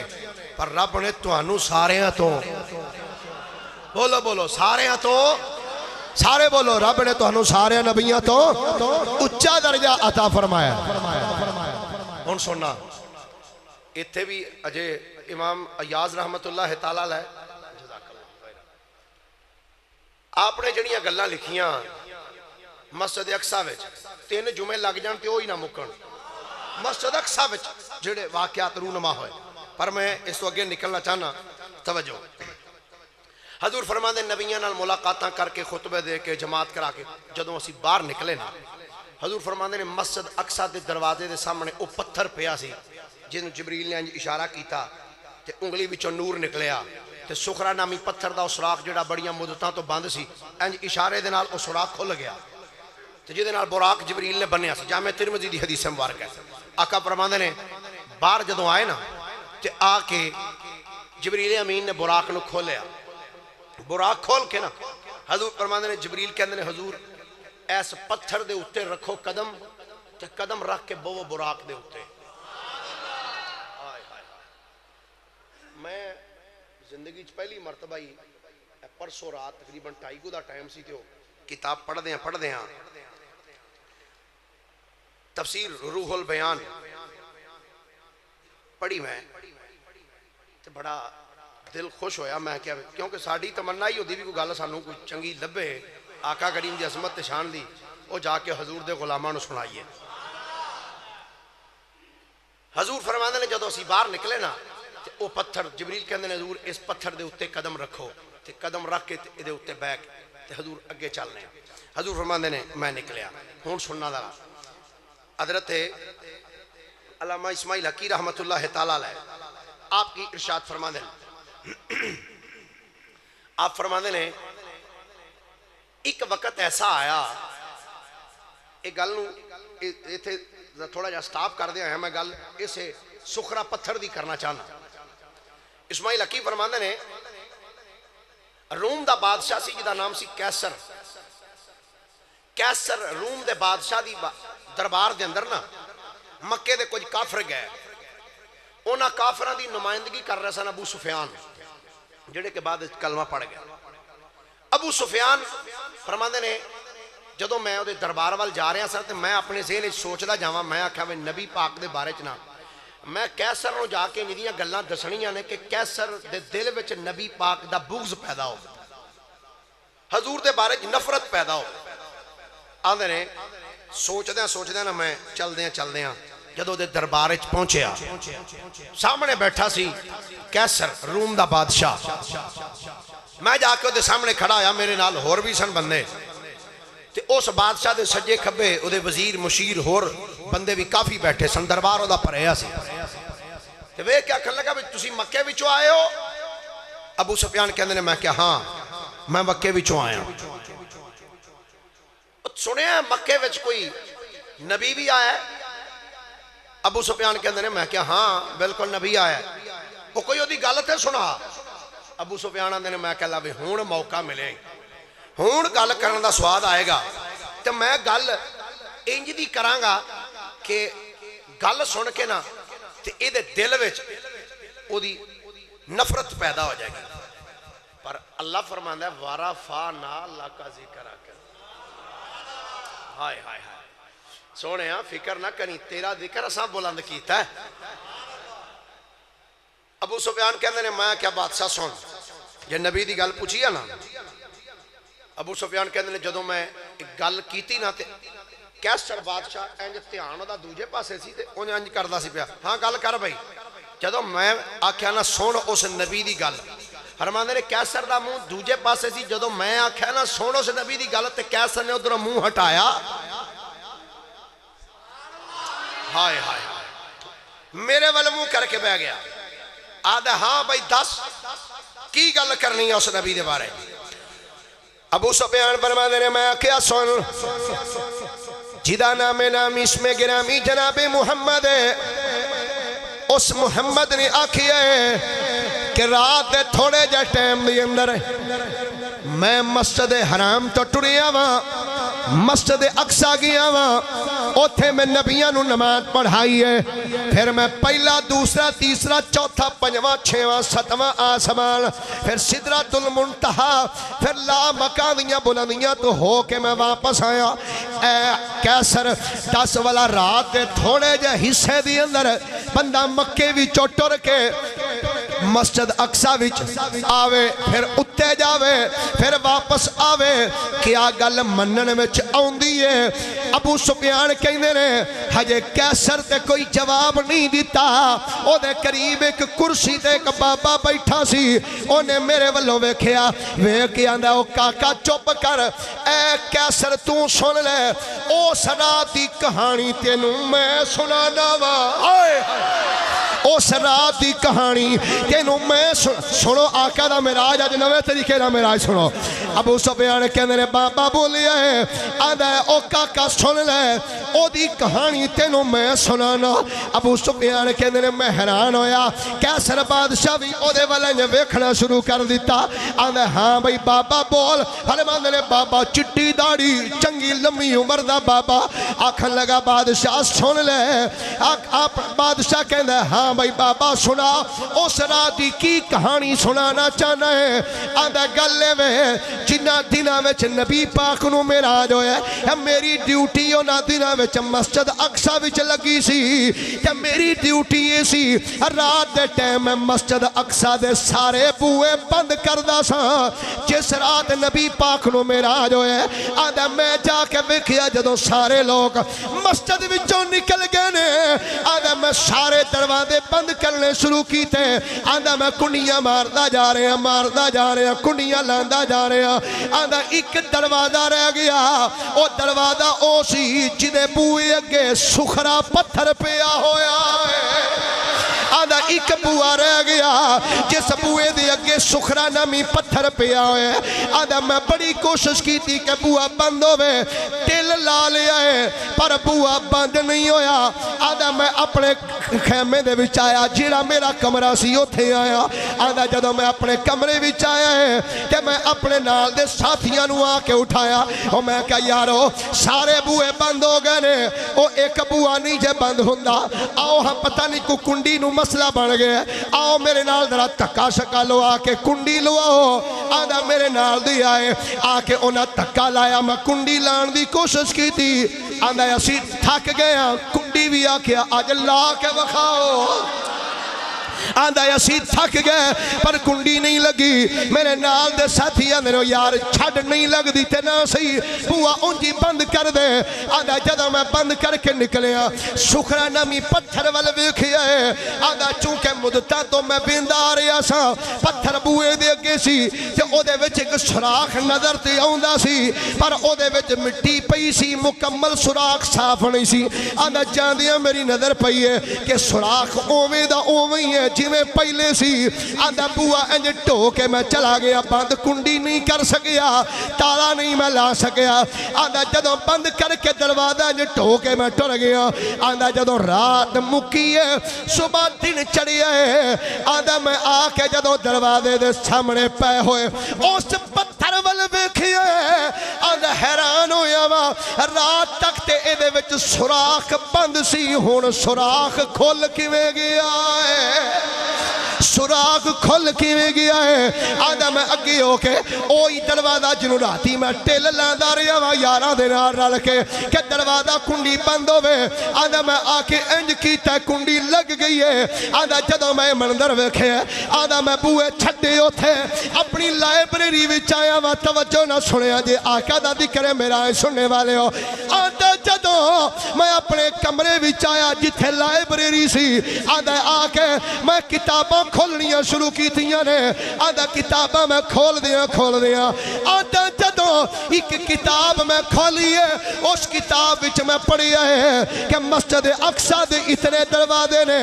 پر رب نے تہانوں ساریاں تو بولو بولو ساریاں تو سارے بولو رب نے تہانوں سارے نبیاں تو اونچا درجہ عطا فرمایا. ہن سننا ایتھے بھی اجے امام ایاز رحمت اللہ تعالی علیہ آپ نے جڑیاں گلاں لکھیاں مسجد اقصی وچ 3 جمعے لگ جان تے وہی نہ مکن. مسجد اقصی وچ جڑے واقعات رونما ہوئے، پر میں اس تو اگے نکلنا چاہنا، توجہ۔ حضور فرماندے نبیاں نال ملاقاتاں کر کے خطبے دے کے جماعت کرا کے جدوں اسی باہر نکلے نا، حضور فرماندے نے مسجد اقصی دے دروازے دے سامنے او پتھر پیا سی جن جبریل نے اشارہ کیتا تے انگلی وچوں نور نکلیا تے سخرا نامی پتھر دا سوراخ جڑا بڑیاں مدتاں تو بند سی انج اشارے دے نال او سوراخ کھل گیا تے جے دے نال براق جبریل نے بنیا سی۔ جامع ترمذی دی حدیث مبارک ہے۔ آقا فرماندے نے باہر جدوں آئے نا تے آ کے جبریل امین نے براق نو کھولیا، براق کھول کے نا حضور فرماندے نے جبریل کہندے نے حضور ایس پتھر دے اتے رکھو قدم تے قدم رکھ کے بو براق دے اتے۔ میں زندگی پہلی مرتبہ ہی پرسوں رات تقریباً 2:30 دا ٹائم سی تے کتاب پڑھ دیاں تفسیر روح البیان پڑھی میں تے بڑا دل خوش ہویا۔ میں کیا کیونکہ ساڑی تمنا ہی ہوتی بھی کوئی گل سانوں کوئی چنگی لبے آقا کریم دی عظمت تے شان دی وہ جا کے حضور دے غلاماں نو سنائیے۔ حضور فرماندے نے جدوں اسی باہر نکلے نا تے او پتھر جبریل کہندے نے حضور اس پتھر دے اوتے قدم رکھو تے قدم رکھ کے تے دے اوتے بیٹھ تے حضور اگے چلنے۔ حضور فرماندے نے میں نکلیا ہن سننا ذرا حضرت علامہ اسماعیل حقی رحمۃ اللہ تعالی علیہ آپ کی ارشاد فرماندے ہیں، آپ فرماندے نے ایک وقت ایسا آیا، ایک گل ایتھے تھوڑا جا سٹاپ کر دیا ہے، میں گل اسے سخرا پتھر دی کرنا چاہنا۔ اسماعیل حقی فرماندے نے روم دا بادشاہ سی جدا نام سی کیسر، کیسر روم دے بادشاہ دی دربار دے اندر نا مکے دے کچھ کافر گئے، اونا کافران دی نمائندگی کر رہے سن ابو سفیان جڑے کے بعد کلمہ پڑھ گیا۔ ابو سفیان فرماندے نے جدوں میں دے دربار وال جا رہا سا تے میں اپنے ذہن سوچدا جاواں، میں آکھیا میں نبی پاک دے بارے چ نا میں کیسر نو جا کے ندیاں گلاں دسنیاں نے کہ کیسر دے دل وچ نبی پاک دا بغض پیدا ہو، حضور دے بارے چ نفرت پیدا ہو۔ آندے نے سوچدیاں نا میں چلدیاں جدوں دے دربار وچ پہنچیا سامنے بیٹھا سی کیسر روم دا بادشاہ، میں جا کے دے سامنے کھڑا ہویا، میرے نال ہور بھی سن بندے تے اس بادشاہ دے سجے کھبے او دے وزیر مشیر ہور بندے بھی کافی بیٹھے سن، دربار او دا پریا سی تے وے کیا کہن لگا تسی مکے وچوں آئے ہو؟ ابو سفیان کہندے نے میں کیا ہاں میں مکے وچوں آیا ہوں۔ سنیا مکے وچ کوئی نبی بھی آیا ہے؟ ابو سفیان کہندے نے میں کیا ہاں بالکل نبی آیا ہے، وہ کوئی وہ دی گل تے سنا؟ ابو سفیان آندے نے میں کہہ لا بھی ہون موقع ملے ہون گل کرن دا سواد آئے گا تے میں گل انج دی کراں گا کہ گل سن کے نا تے اے دے دل وچ او دی نفرت پیدا ہو جائے گی۔ پر اللہ فرماندا ہے وَرَفَعْنَا لَكَ ذِكْرَكَ، ہائے ہائے ہائے سونے ہاں فکر نہ کریں تیرا ذکر اساں بلند کیتا ہے۔ ابو سفیان کہندے نے میں کیا بادشاہ سن جے نبی دی گل پوچھی ہے نا، ابو سفیان کہندے نے جدوں میں ایک گل کیتی نا تے کیسر بادشاہ انج دھیان دا دوجے پاسے سی تے انج کردا سی پیا ہاں گل کر بھائی، جدوں میں آکھیا نا سن اس نبی دی گل، فرماندے نے کیسر دا منہ دوجے پاسے سی، جدوں میں آکھیا نا سن اس نبی دی گل تے کیسر نے ادھروں منہ ہٹایا، ہائے ہائے میرے ول منہ کر کے بہ گیا، آدھا ہاں بھائی دس کی گل کرنی ہے اس نبی دے بارے؟ ابو سفیان فرماندے نے میں کیا سن جدا نام اسم گرامی جناب محمد ہے، اس محمد نے آکھی ہے کہ رات دے تھوڑے جا ٹائم دی اندر میں مسجد حرام تو ٹریا وا، مسجد اقصی گیا وا، اوتھے میں نبیاں نو نماز پڑھائی ہے، پھر میں پہلا دوسرا تیسرا چوتھا پنجواں چھواں ستواں آسمان، پھر سدرۃ المنتہا، پھر لا مکانیاں بلندیاں تو ہو کے میں واپس آیا۔ اے کیسر 10 والا رات دے تھوڑے جے حصے دی اندر بندہ مکے وچوں ٹر کے مسجد اقصی وچ آوے پھر اتے جاوے پھر واپس آوے کیا گل منن وچ آوندی ہے ابو سفیان کہندے نے ہجے کیسر تے کوئی جواب نہیں دیتا او دے قریب ایک کرسی تے ایک بابا بیٹھا سی اونے میرے والوں ویکھیا ویکھ کے آندا او کاکا چپ کر اے کیسر تو سن لے او رات دی کہانی تینوں میں سنانا وا اس رات دی کہانی تینوں میں سنو آقا دا معراج اج نویں طریقے دا معراج سنو ابو سفیان کہندے نے بابا بولیا ہے آندا ہے او کاکا سن لے او دی کہانی تینوں میں سنانا ابو سفیان کہندے نے میں حیران ہویا کیسر بادشاہ بھی او دے ول ویکھنا شروع کر دیتا آندا ہاں بھائی بابا بول فرماندے نے بابا چٹی داڑھی چنگی لمبی عمر دا بابا آکھن لگا بادشاہ سن لے آپ بادشاہ کہندا ہاں بھائی بابا سنا اس رات کی کہانی سنانا چاہنا ہے آندا گلے میں جنہ دنوں وچ نبی پاک نو معراج ہویا ہے میری ڈیوٹی انہاں دنوں وچ مسجد اقصی وچ لگی سی تے میری ڈیوٹی یہ سی رات دے ٹائم میں مسجد اقصی دے سارے بوئے بند کردا سا جس رات نبی پاک نو معراج ہویا ہے آندا میں جا کے ویکھیا جدوں سارے لوگ مسجد وچوں نکل گئے نے آندا میں سارے دروازے بند کرنے شروع کیتے آندا میں کنڈیاں ماردا جا رہے ہیں کنڈیاں لاندا جا رہے ہیں آندا ایک دروازہ رہ گیا او دروازہ او سی جدے بوئے اگے سخرا پتھر پیا ہویا ہے آندا ایک بوئا رہ گیا جس بوئے دے اگے سخرا نامی پتھر پیا ہوئے آندا میں بڑی کوشش کی تھی کہ بوئا بند ہوئے تیل لا لیا ہے پر بوئا بند نہیں ہویا آندا میں اپنے خیمے دے وچ آیا جیڑا میرا کمرہ سی اوتھے آیا آندا جدوں میں اپنے کمرے وچ آیا ہے کہ میں اپنے نال دے ساتھیاں نو آ کے اٹھایا او میں کہا یارو سارے بوئے بند ہو گئے نے او ایک بوئا نہیں جے بند ہوندا آؤ ہم پتہ نہیں کو کنڈی نو مسئلہ بن گئے آؤ میرے نال ذرا تکا شکا لو آ کے کنڈی لو آؤ آندا میرے نال دی آئے آ کے انہاں تکا لایا میں کنڈی لان دی کوشش کی تھی آندا اسی تھک گئے ہاں کنڈی بھی آ کے آج لا کے بخاؤ آندا اسی تھک گئے پر کنڈی نہیں لگی میرے نال دے ساتھی آندے نو یار چھڑ نہیں لگ دی تے نہ صحیح بوا اونجی بند کر دے آندا جدوں میں بند کر کے نکلیا سخرا نامی پتھر ول ویکھیا ہے آندا چونکہ مدتاں تو میں بیندا آ رہا سا پتھر بوئے دے اگے سی تے او دے وچ ایک سوراخ نظر تے آوندا سی پر او دے وچ مٹی پئی سی مکمل سوراخ صاف نہیں سی آندا جاندیاں میری نظر پئی ہے کہ سوراخ اوویں دا اوویں ہی ہے جی میں پہلے سی آندا بوا انج ٹو کے میں چلا گیا بند کنڈی نہیں کر سکیا تالا نہیں میں لا سکیا آندا جدوں بند کر کے دروازہ انج ٹو کے میں ٹر گیا آندا جدوں رات مکی ہے صبح دن چڑھیا ہے آندا میں آ کے جدوں دروازے دے سامنے پے ہوئے اس پتھر ول ویکھیا ہے آندا حیران ہویا وا رات تک تے اے دے وچ سوراخ بند سی ہن سوراخ کھل کیویں گیا ہے سوراخ کھل کیویں گیا ہے آندا میں اگے ہو کے اوہی دروازہ جنوں راتی میں ٹل لاندا رہیا وا یاراں دے نال رل کے کہ دروازہ کنڈی بند ہوے آندا میں آ کے انج کیتا کنڈی لگ گئی ہے آندا جدوں میں منظر ویکھیا آندا میں بوئے چھڈے اوتھے اپنی لائبریری وچ آیا وا توجہ نہ سنیا جے آقا دا ذکر ہے میرا سننے والے ہو آندا جدوں میں اپنے کمرے وچ آیا جتھے لائبریری سی آندا آ کے میں کتاباں کھولنیاں شروع کی تھیاں نے آدھا کتاباں میں کھول دیا آدھا جدوں ایک کتاب میں کھولی ہے اس کتاب وچ میں پڑھیا ہے کہ مسجد اقصی دے اتنے دروازے نے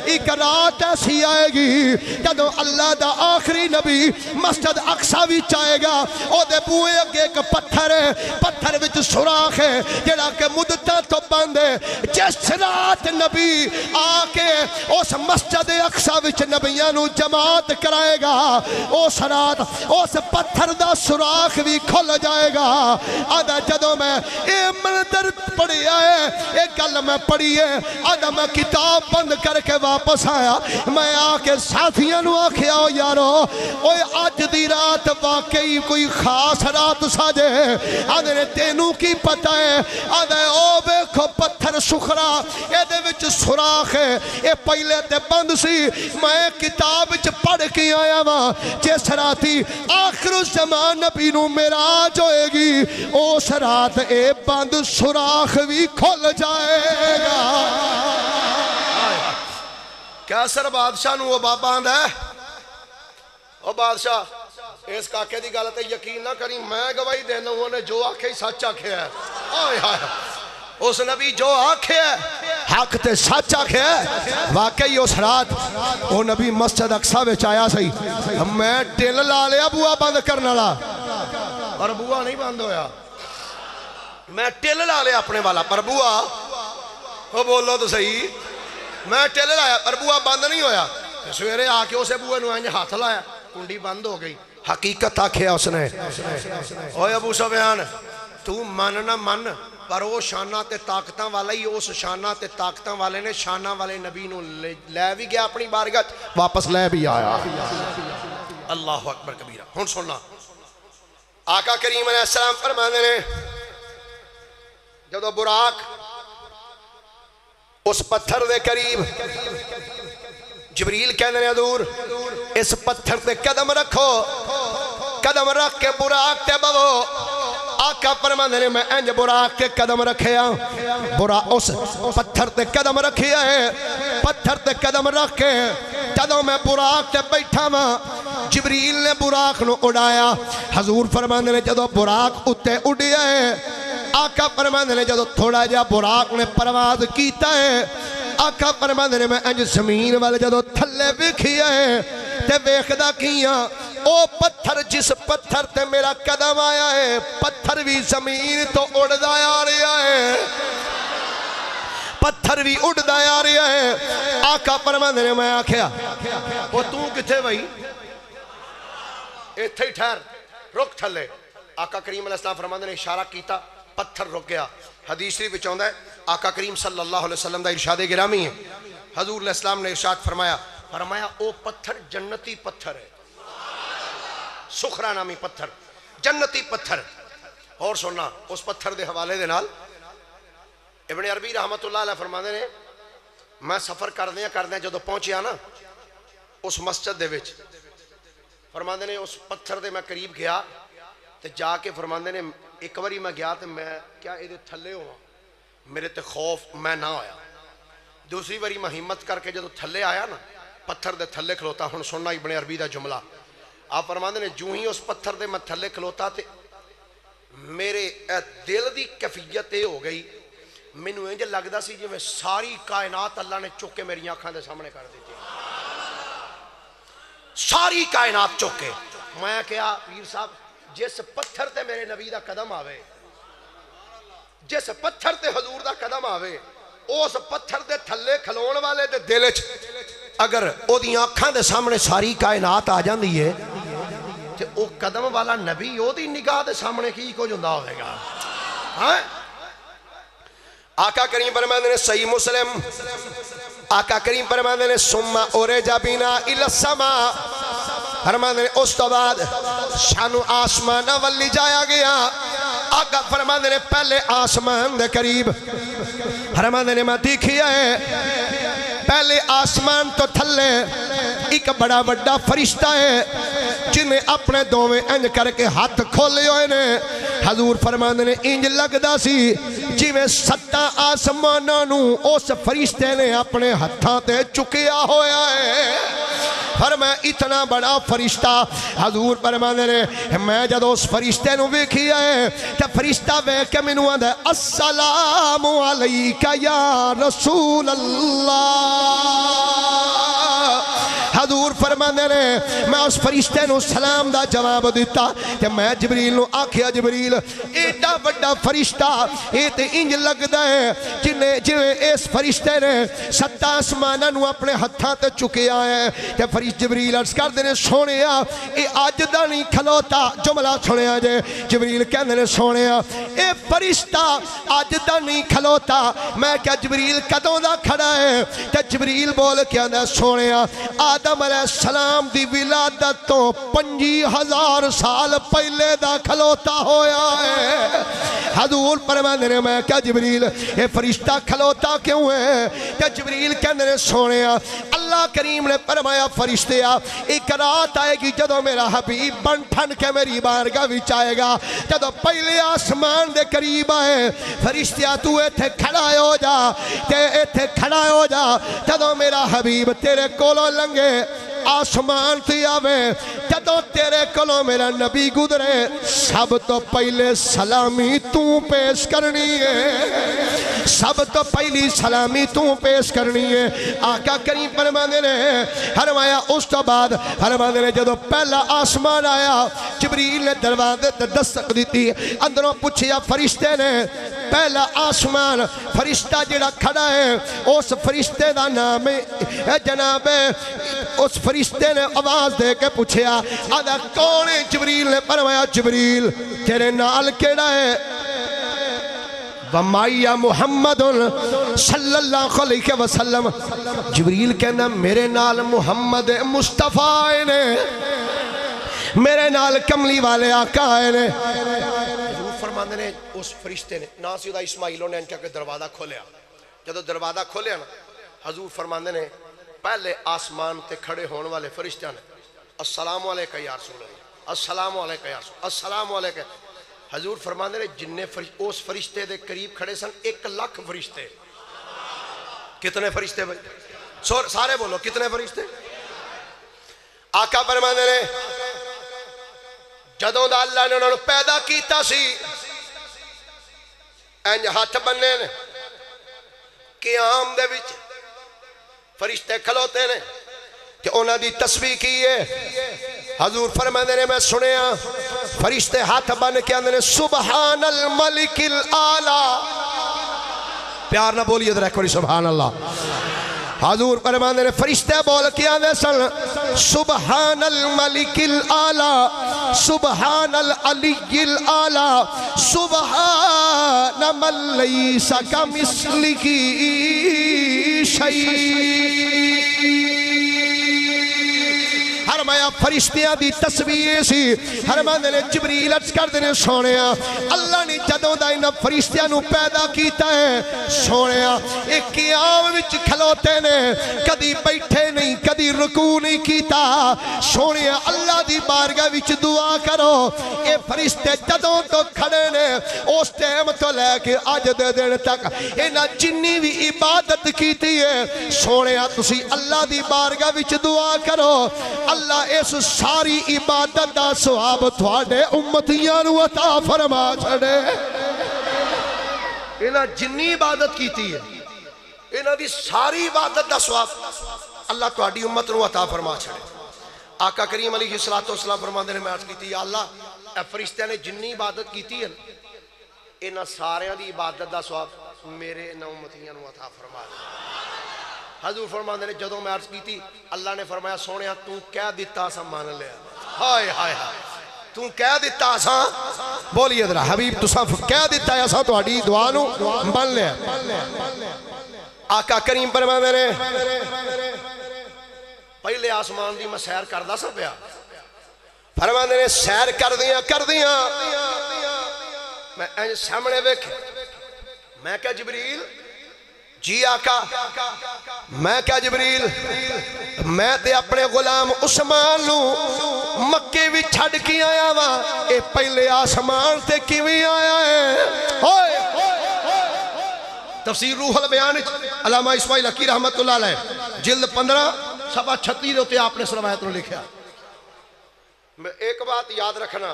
ایک رات ایسی آئے گی جدوں اللہ دا آخری نبی مسجد اقصی وچ آئے گا او دے بوئے اگے ایک پتھر ہے پتھر وچ سوراخ ہے جڑا کہ مدتاں تو بند ہے جس رات نبی آ کے اس مسجد اقصی وچ نبیاں نو جماعت کرائے گا اس رات اس پتھر دا سوراخ بھی کھل جائے گا آدھا جدوں میں اے منظر پڑھیا ہے اے گل میں پڑھی ہے آدھا میں کتاب بند کر کے واپس آیا میں آ کے ساتھیاں نو آکھیا ہو یارو اوے آج دی رات واقعی کوئی خاص رات ساجے آدھے نے تینوں کی پتہ ہے آدھے او بیکھو پتھر سخرا اے دے وچ سوراخ ہے اے پہلے تے بند سی میں کتاب وچ پڑھ کے آیا وا جس راتی آخر الزمان نبی نو معراج ہوئے گی اس رات اے بند سوراخ بھی کھل جائے گا کیا سر بادشاہ نو وہ بابا آندا ہے او بادشاہ اس کاکے دی گل تے یقین نہ کری میں گواہی دینا ہوں نے جو آکھے ہی سچ آکھے ہے آئے ہائے اس نبی جو آکھے ہے حق تے سچ آکھے ہے واقعی اس رات او نبی مسجد اقصی وچ آیا سی میں ٹل لا لیا بوا بند کرنے والا پر بوا نہیں بند ہویا میں ٹل لا لیا اپنے والا پر بوا وہ بولو تو صحیح میں ٹل لایا پر بوا بند نہیں ہویا سویرے آ کے اسے بوا نو انج ہاتھ لایا کنڈی بند ہو گئی حقیقت آکھیا اس نے اوے ابو سفیان تو من نہ من پر وہ شانہ تے طاقتاں والا ہی اس شانہ تے طاقتاں والے نے شانہ والے نبی نو لے بھی گیا اپنی بارگاہ واپس لے بھی آیا اللہ اکبر کبیرہ ہن سننا آقا کریم علیہ السلام فرمانے نے جدو براق اس پتھر دے قریب جبریل کہنے نے حضور اس پتھر تے قدم رکھو قدم رکھ کے براق تے بو آقا فرمانے نے میں انج براق کے قدم رکھیا اس پتھر تے قدم رکھیا ہے پتھر تے قدم رکھ کے جدوں میں براق تے بیٹھا ماں جبریل نے براق نو اڑایا حضور فرمانے نے جدوں براق اتے اڑیا ہے آقا فرمانے نے جدوں تھوڑا جا براق نے پرواز کیتا ہے آقا فرمانے نے میں انج زمین والے جدوں تھلے ویکھیا ہے تے ویکھدا کیاں او پتھر جس پتھر تے میرا قدم آیا ہے پتھر بھی زمین تو اڑدا آ رہا ہے پتھر بھی اڑدا آ رہا ہے آقا فرماندے نے میں آکھیا او تو کتھے بھائی ایتھے ہی ٹھہر رک تھلے آقا کریم علیہ السلام فرماندے نے اشارہ کیتا پتھر رک گیا حدیث شریف وچ آندا ہے آقا کریم صلی اللہ علیہ وسلم دا ارشاد گرامی ہے حضور علیہ السلام نے ارشاد فرمایا او پتھر جنتی پتھر ہے سخرا نامی پتھر جنتی پتھر اور سننا اس پتھر دے حوالے دے نال ابن عربی رحمت اللہ علیہ فرماندے نے میں سفر کردیاں جدو پہنچیا نا اس مسجد دے وچ فرماندے نے اس پتھر دے میں قریب گیا تے جا کے فرماندے نے ایک باری میں گیا تے میں کیا اے دے تھلے ہوا میرے تے خوف میں نہ آیا دوسری باری میں ہمت کر کے جدو تھلے آیا نا پتھر دے تھلے کھلوتا ہن سننا ابن عربی دا جملہ آپ فرماندے نے جو ہی اس پتھر دے میں تھلے کھلوتا تے میرے دل دی کیفیت یہ ہو گئی مینوں انج لگدا سی جویں ساری کائنات اللہ نے چک کے میری آنکھاں دے سامنے کر دیتی ساری کائنات چک کے میں کہا پیر صاحب جس پتھر تے میرے نبی دا قدم آوے جس پتھر تے حضور دا قدم آوے اس پتھر دے تھلے کھلون والے دے دل وچ اگر او دی آنکھاں دے سامنے ساری کائنات آ جاندی ہے تے او قدم والا نبی او دی نگاہ دے سامنے کی کچھ ہوندا ہوے گا ہاں آقا کریم فرماندے نے صحیح مسلم آقا کریم فرماندے نے ثم اورجا بنا الی السماء فرماندے نے اس تو بعد شانو آسمان ولی جایا گیا آقا فرماندے نے پہلے آسمان دے قریب فرماندے نے میں دیکھیا ہے پہلے آسمان تو تھلے ایک بڑا بڑا فرشتہ ہے جنہیں اپنے دوویں انج کر کے ہاتھ کھولے ہوئے نے حضور فرماندے نے انج لگدا سی جویں ستا آسماناں نو اس فرشتے نے اپنے ہتھاں تے چکیا ہویا ہے فرمایا اتنا بڑا فرشتہ حضور فرماندے نے میں جدو اس فرشتے نو ویکھیا ہے تے فرشتہ ویکھ کے مینوں آندا ہے السلام علیکہ یا رسول اللہ حضور فرماندے نے میں اس فرشتے نو سلام دا جواب دیتا تے میں جبریل نو آکھیا جبریل ایڈا بڑا فرشتہ اے تے انج لگدا ہے جویں اس فرشتے نے سات آسماناں نو اپنے ہتھاں تے چکیا ہے تے فرشتے جبریل عرض کردے نے سونیا اے اج دا نہیں کھلوتا جملہ سنیا جے جبریل کہندے نے سونیا اے فرشتہ اج دا نہیں کھلوتا میں کیا جبریل کدوں دا کھڑا ہے تے جبریل بول کے آندا سونیا آدم علیہ السلام دی ولادت تو 5000 سال پہلے دا کھلوتا ہویا ہے حضور فرماندے نے میں کیا جبریل اے فرشتہ کھلوتا کیوں ہے تے جبریل کہندے نے سونیا اللہ اللہ کریم نے فرمایا فرشتے ایک رات آئے گی جدو میرا حبیب بن ٹھن کے میری بارگاہ وچ آئے گا جدو پہلے آسمان دے قریب آئے فرشتیا تو ایتھے کھڑا ہو جا تے ایتھے کھڑا ہو جا جدو میرا حبیب تیرے کولوں لنگے آسمان تے آوے جدو تیرے کولوں میرا نبی گزرے سب تو پہلے سلامی تو پیش کرنی ہے سب تو پہلی سلامی تو پیش کرنی ہے آقا کریم فرماندے نے فرمایا اس تو بعد فرماندے نے جدو پہلا آسمان آیا جبریل نے دروازے تے دستک دیتی اندروں پوچھیا فرشتے نے پہلا آسمان فرشتہ جڑا کھڑا ہے اس فرشتے دا نام ہے جناب اس فرشتے نے آواز دے کے پوچھیا آدھا کون ہے جبریل نے فرمایا جبریل تیرے نال کیڑا ہے وَمَعِيَ مُحَمَّدٌ صلی اللہ علیہ وسلم جبریل کہنا میرے نال محمد مصطفیٰ نے میرے نال کملی والے آقا نے حضور فرماندے نے اس فرشتے نے نا سیدہ اسماعیلوں نے انچہ کے دروازہ کھولیا جب دروازہ کھولیا نا حضور فرماندے نے پہلے آسمان تے کھڑے ہونے والے فرشتیاں نے السلام علیکہ یا رسول اللہ السلام علیکہ یا رسول السلام علیکہ حضور فرماندے نے جننے اس فرشتے دے قریب کھڑے سن 1,00,000 فرشتے کتنے فرشتے بھائی سارے بولو کتنے فرشتے آقا فرماندے نے جدوں دا اللہ نے انہوں نے پیدا کیتا سی انج ہاتھ بننے نے قیام دے وچ فرشتے کھلوتے نے کہ انہاں دی تسبیح کی ہے حضور فرماندے نے میں سنیا فرشتے ہاتھ بن کے اندر سبحان الملک الاعلی پیار نہ بولیے ذرا ایک بار سبحان اللہ حضور فرماندے نے فرشتے بول کے اندر سن سبحان الملک الاعلی سبحان العلی الاعلی سبحان من لیس کمثلہ شیء فرمایا فرشتیاں دی تسبیح سی فرماندے نے جبریل عرض کر دینے سونیا اللہ نے جدوں دا انہاں فرشتیاں نو پیدا کیتا ہے سونیا ایک قیام وچ کھلوتے نے کدی بیٹھے نہیں کدی رکوع نہیں کیتا سونیا اللہ دی بارگاہ وچ دعا کرو اے فرشتے جدوں تو کھڑے نے اس ٹائم تو لے کے اج دے دن تک انہاں جنی بھی عبادت کیتی ہے سونیا تسی اللہ دی بارگاہ وچ دعا کرو اللہ اس ساری عبادت دا ثواب تھوڑے امتیاں نو عطا فرما چھڑے انہاں جنی عبادت کیتی ہے انہاں دی ساری عبادت دا ثواب اللہ تھوڑی امت نو عطا فرما چھڑے آقا کریم علیہ السلام فرماندے نے میں عرض کیتی یا اللہ اے فرشتے نے جنی عبادت کیتی ہے انہاں ساریاں دی عبادت دا ثواب میرے انہاں امتیاں نو عطا فرما حضور فرماندے نے جدوں میں عرض کی تھی اللہ نے فرمایا سونیا تو کہہ دیتا سا مان لیا ہائے ہائے تو کہہ دیتا سا بولیے ذرا حبیب تو سا کہہ دیتا ہے سا تو ہڈی دعا نو مان لیا آقا کریم فرماندے نے پہلے آسمان دی میں سیر کردہ سا پیا فرماندے نے سیر کر دیاں میں سامنے ویکھے میں کہا جبریل جی آقا میں کیا جبریل میں تے اپنے غلام عثمان نو مکے بھی چھڑ کی آیا وہاں اے پہلے آسمان تے کیویں آیا ہے تفسیر روح البیان علامہ اسماعیل حقی رحمت اللہ علیہ جلد 15 صفحہ 36 ہوتے آپ نے اس روایت نے لکھا میں ایک بات یاد رکھنا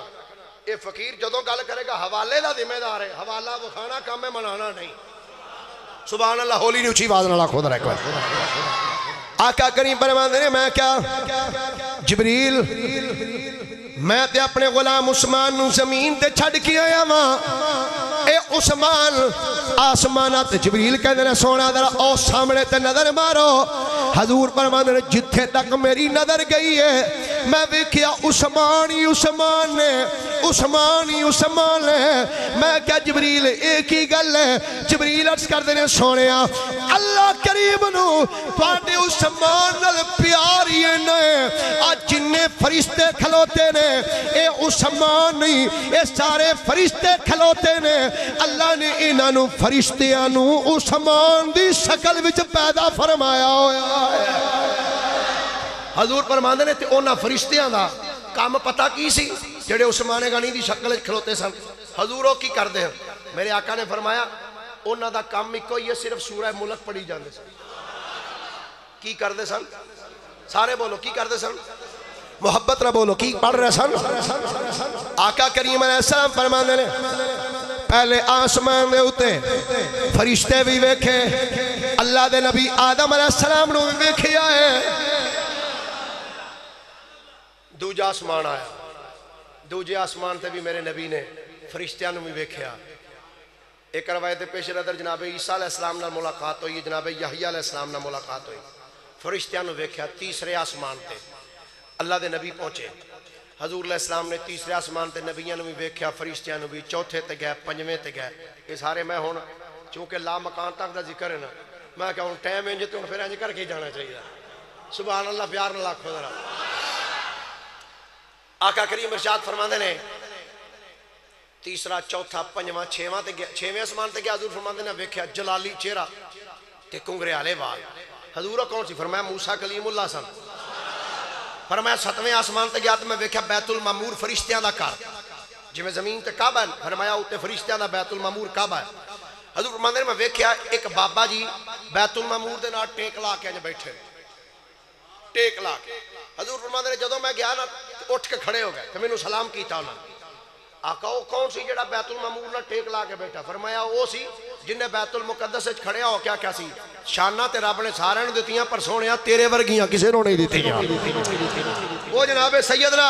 اے فقیر جدوں گل کرے گا حوالے دا ذمہ دار ہے حوالہ وکھانا کام میں منانا نہیں سبحان اللہ ہولی نہیں اچھی بات نہ خود رکھو آقا کریم فرماندے نے میں کیا جبریل میں تے اپنے غلام عثمان نو زمین تے چھڑ کے آیا ماں اے عثمان آسمانات جبریل کہندے نے سونا ذرا او سامنے تے نظر مارو حضور فرماندے نے جتھے تک میری نظر گئی ہے میں ویکھیا عثمان ہی عثمان نے میں کیا جبریل ایک ہی گل ہے جبریل عرض کر دینے سونیا اللہ کریم نو تواڈے عثمان نال پیار ہی نہیں آج جننے فرشتے کھلوتے نے اے عثمان نہیں اے سارے فرشتے کھلوتے نے اللہ نے انہاں نو فرشتیاں نو عثمان دی شکل وچ پیدا فرمایا ہویا ہے حضور فرماندے نے تے انہاں فرشتیاں دا کام پتہ کی سی جڑے عثمان غنی دی شکل وچ کھلوتے سن حضور او کی کردے ہیں میرے آقا نے فرمایا انہاں دا کام اکو ہی ہے صرف سورہ ملک پڑھی جاندے سن کی کردے سن سارے بولو کی کردے سن محبت نہ بولو کی پڑھ رہے سن آقا کریم علیہ السلام فرماندے نے پہلے آسمان دے اتے فرشتے بھی ویکھے اللہ دے نبی آدم علیہ السلام نو بھی ویکھیا ہے دوجا آسمان آیا دوجے آسمان تے بھی میرے نبی نے فرشتیاں نو بھی ویکھیا ایک روایت پیش نظر جناب عیسیٰ علیہ السلام نال ملاقات ہوئی جناب یحییٰ علیہ السلام نال ملاقات ہوئی فرشتیاں نو ویکھیا تیسرے آسمان تے اللہ دے نبی پہنچے حضور علیہ السلام نے تیسرے آسمان تے نبیاں نو بھی ویکھیا فرشتیاں نو بھی چوتھے تے گئے پنجویں تے گئے یہ سارے میں ہون چونکہ لا مکان تک دا ذکر ہے نا میں کہا ہوں ٹائم انج تے ہن پھر انج کر کے جانا چاہیے سبحان اللہ پیار نہ لاکھو ذرا آقا کریم ارشاد فرماندے نے تیسرا چوتھا پنجواں چھواں تے گیا چھویں آسمان تے گیا حضور فرماندے نے ویکھیا جلالی چہرہ تے کنگریالے وال حضور کون سی فرمایا موسیٰ کلیم اللہ سن فرمایا ستویں آسمان تے گیا تے میں ویکھیا بیت المعمور فرشتیاں دا گھر جویں زمین تے کعبہ ہے فرمایا اوتے فرشتیاں دا بیت المعمور کعبہ ہے حضور فرماندے نے میں ویکھیا ایک بابا جی بیت المعمور دے نال ٹیک لا کے بیٹھے ٹیک لا کے حضور فرماندے نے جدوں میں گیا نا اٹھ کے کھڑے ہو گئے تے مینوں سلام کیتا انہاں آقا وہ کون سی جڑا بیت المعمور نہ ٹیک لا کے بیٹھا فرمایا وہ سی جن نے بیت المقدس وچ کھڑیا ہو کیا سی شانہ تے رب نے سارے نوں دتیاں پر سونیا تیرے ورگیاں کسے نوں نہیں دتیاں وہ جناب سیدنا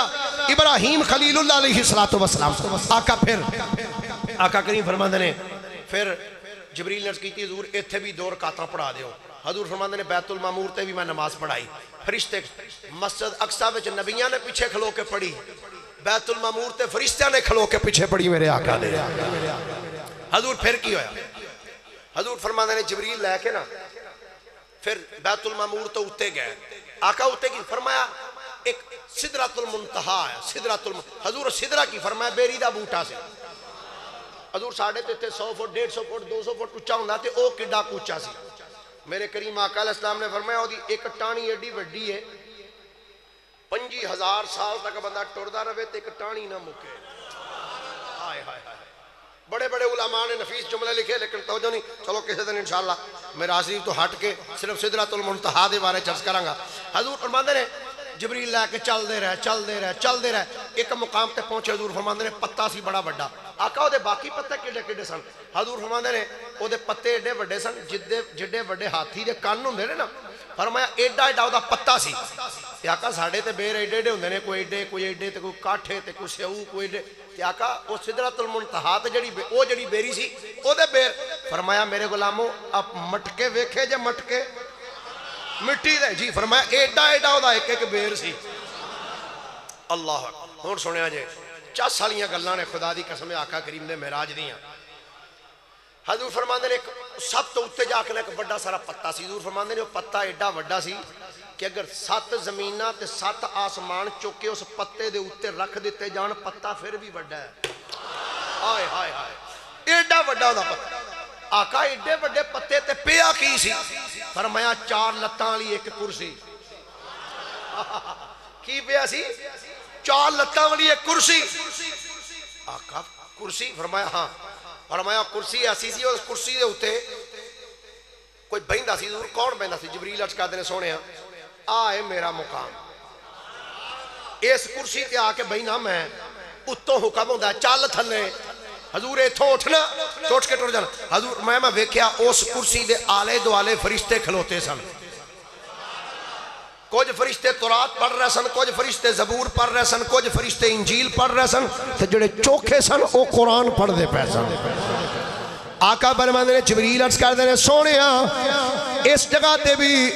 ابراہیم خلیل اللہ علیہ السلام آقا پھر آقا کریم فرماندے نے پھر جبریل نے عرض کیتی حضور ایتھے بھی 2 رکعتاں پڑھا دیو حضور فرماندے نے بیت المعمور تے بھی میں نماز پڑھائی فرشتے مسجد اقصی وچ نبیاں نے پیچھے کھلو کے پڑھی بیت المعمور تے فرشتیاں نے کھلو کے پیچھے پڑھی میرے آقا نے حضور پھر کی ہویا حضور فرماندے نے جبریل لے کے نا پھر بیت المعمور تو اتے گئے آقا اتے کی فرمایا ایک سدرۃ المنتہا ہے سدرۃ حضور سدرہ کی فرمایا بیری دا بوٹا سے حضور ساڑھے تے 100 فٹ 150 فٹ 200 فٹ اچھا ہوندا تے او کڈا کوچا سی میرے کریم آقا علیہ السلام نے فرمایا دی ایک ٹانی ایڈی وڈی ہے 50,000 سال تک بندہ ٹردا رہے تے ایک ٹانی نہ مکے ہائے ہائے ہائے بڑے بڑے علماء نے نفیس جملے لکھے لیکن توجہ نہیں چلو کسی دن انشاءاللہ میرا شریف تو ہٹ کے صرف سدرۃ المنتہا دے بارے چرچ کراں گا حضور فرماندے نے جبریل لے کے چل دے رہے ایک مقام تے پہنچے حضور فرماندے نے پتا سی بڑا بڑا آقا او دے باقی پتے کڈے کڈے سن حضور فرماندے نے او دے پتے ایڈے بڑے سن جڈے بڑے ہاتھی دے کان ہوندے نے نا فرمایا ایڈا ایڈا او دا پتا سی تے آقا ساڈے تے بیر ایڈے ایڈے ہوندے نے کوئی ایڈے تے کوئی کاٹھے تے کوئی سیو کوئی ایڈے تے آقا او سدرۃ المنتہا تے جڑی بیری سی او دے بیر فرمایا میرے غلامو اب مٹکے ویکھے جے مٹکے مٹی دے جی فرمایا ایڈا ایڈا او دا ایک بیر سی اللہ ہن سنیا جے 50 والیاں گلاں نے خدا دی قسم آقا کریم نے معراج دیاں حضور فرماندے نے سب تو اتے جا کے ایک بڑا سارا پتا سی حضور فرماندے نے وہ پتا ایڈا بڑا سی کہ اگر 7 زمیناں تے 7 آسمان چوکے اس پتے دے اتے رکھ دیتے جان پتا پھر بھی بڑا ہے ہائے ہائے ہائے ایڈا بڑا دا پتا آقا ایڈے بڑے پتے تے پیا کی سی فرمایا 4 لتاں والی ایک کرسی کی پیا سی 4 لتاں والی ایک کرسی آقا کرسی فرمایا ہاں فرمایا کرسی ایسی سی اس کرسی دے اتے کوئی بہندا سی ضرور کون بہندا سی جبریل عرض کردے نے سونے آئے میرا مقام اس کرسی تے آ کے بہنا میں اتوں حکم ہوندا چل تھلے حضور ایتھوں اٹھنا اٹھ کے ٹر جانا حضور میں ویکھیا اس کرسی دے آلے دوالے فرشتے کھلوتے سن کچھ فرشتے تورات پڑھ رہے سن کچھ فرشتے زبور پڑھ رہے سن کچھ فرشتے انجیل پڑھ رہے سن تے جڑے چوکھے سن او قرآن پڑھ دے پے سن آقا فرماندے نے جبریل عرض کردے نے سونیا اس جگہ تے بھی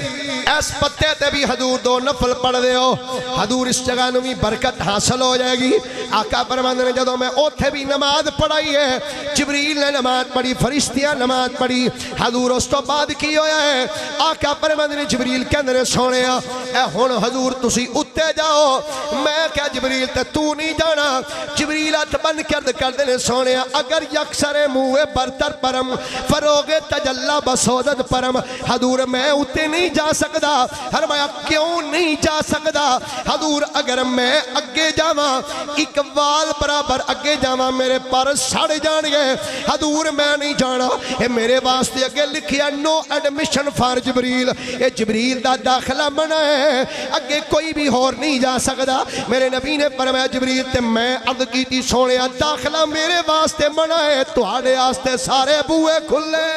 اس پتے تے بھی حضور 2 نفل پڑھ دے ہو حضور اس جگہ نو بھی برکت حاصل ہو جائے گی آقا فرماندے نے جدوں میں اوتھے بھی نماز پڑھائی ہے جبریل نے نماز پڑھی فرشتیاں نماز پڑھی حضور اس تو بعد کی ہویا ہے آقا فرماندے نے جبریل کہندے نے سونیا اے ہن حضور تسی اتے جاؤ میں کہا جبریل تے تو نہیں جانا جبریل ہاتھ بن کر دے سونے اگر یکسر منہ برتر پرم فروغ تجلا بسودت پرم حضور میں اتے نہیں جا سکدا فرمایا کیوں نہیں جا سکدا حضور اگر میں اگے جاواں ایک وال برابر اگے جاواں میرے پر سڑ جان گے حضور میں نہیں جانا اے میرے واسطے اگے لکھیا نو ایڈمیشن فار جبریل اے جبریل دا داخلہ منع ہے اگے کوئی بھی اور نہیں جا سکدا میرے نبی نے فرمایا جبریل تے میں عرض کیتی سونیا داخلہ میرے واسطے منع ہے تواڈے واسطے سارے بوئے کھلے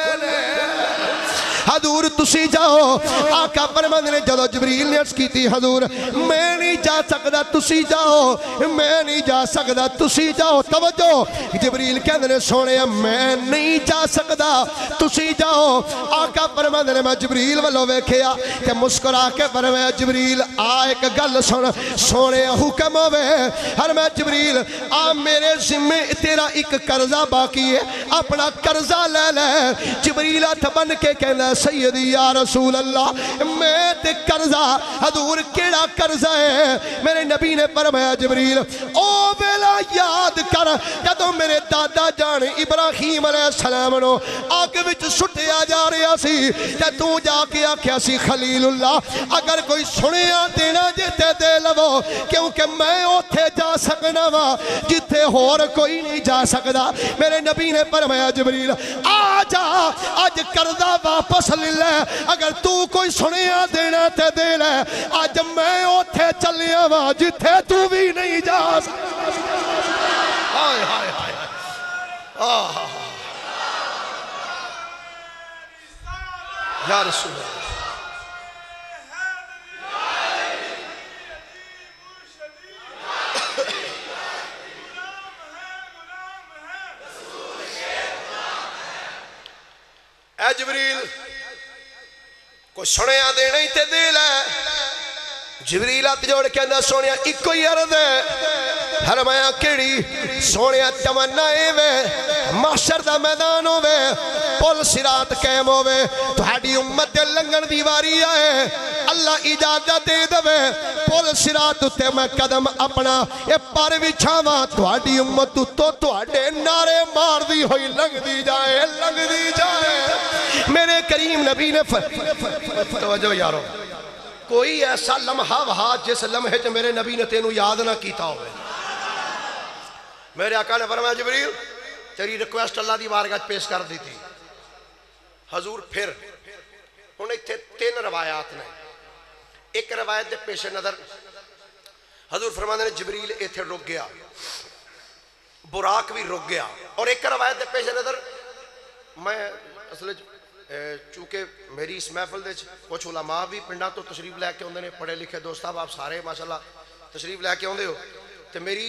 حضور تسی جاؤ آقا فرماندے نے جدو جبریل نے عرض کیتی حضور میں نہیں جا سکدا تسی جاؤ میں نہیں جا سکدا تسی جاؤ توجہ جبریل کہندے نے سونے میں نہیں جا سکدا تسی جاؤ آقا فرماندے نے میں جبریل والو ویکھیا کہ مسکرا کے فرمایا جبریل آ ایک گل سن سونے حکم ہوے ہر میں جبریل آ میرے ذمے تیرا ایک قرضہ باقی ہے اپنا قرضہ لے لے جبریل ہاتھ بن کے کہندا سیدی یا رسول اللہ میں تے قرضہ حضور کیڑا قرضہ ہے میرے نبی نے فرمایا جبریل او ویلا یاد کر جدوں میرے دادا جان ابراہیم علیہ السلام نو آگ وچ سٹیا جا رہا سی تے تو جا کے آکھیا سی خلیل اللہ اگر کوئی سنیا دینا جتے دے لو کیونکہ میں اوتھے جا سکنا وا جتے ہور کوئی نہیں جا سکدا میرے نبی نے فرمایا جبریل آ جا اج قرضہ واپس لے لے اگر تو کوئی سنیا دینا تے دے لے اج میں اوتھے چلیا وا جتھے تو بھی نہیں جا سکدا ہائے ہائے ہائے یا رسول اللہ اے جبریل کوئی سنیا دینا ہی تے دے لے جبریل ہاتھ جوڑ کے اندر سونیا ایک ہی عرض ہے فرمایا کیڑی سونیا تمنا وے محشر دا میدان ہوے پل صراط قائم ہوے تہاڈی امت دے لنگن دی واری آئے اللہ اجازت دے دے پل صراط تے میں قدم اپنا اے پر وچھاواں تہاڈی امت تو تہاڈے نعرے مار دی ہوئی لنگ دی جائے میرے کریم نبی نے توجہ یارو کوئی ایسا لمحہ وہاں جس لمحے جو میرے نبی نے تینوں یاد نہ کیتا ہوئے میرے آقا نے فرمایا جبریل تیری ریکویسٹ اللہ دی بارگاہ پیش کر دی تھی حضور پھر انہیں تین روایات نے ایک روایت دے پیش نظر حضور فرمانے نے جبریل ایتھے رک گیا براق بھی رک گیا اور ایک روایت دے پیش نظر میں اصل چونکہ میری اس محفل دے کچھ علماء بھی پنڈا تو تشریف لے کے ہوندے نے پڑھے لکھے دوست آپ سارے ماشاءاللہ تشریف لے کے ہوندے ہو تو میری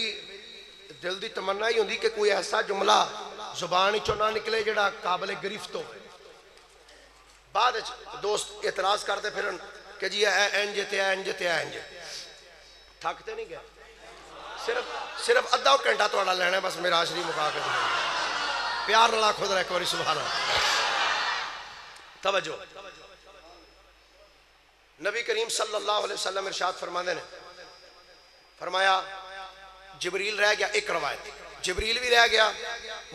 دل دی تمنا ہی ہوندی کہ کوئی ایسا جملہ زبان چوں نہ نکلے جڑا قابل گرفت ہو بعد دوست اعتراض کرتے پھر کہ جی اینج تے تھکتے نہیں گئے صرف ادھا گھنٹہ تھوڑا لینا ہے بس میرا شریف مکا کے پیار نہ خود رہ کوئی سبحان اللہ توجہ نبی کریم صلی اللہ علیہ وسلم ارشاد فرمانے نے فرمایا جبریل رہ گیا ایک روایت جبریل بھی رہ گیا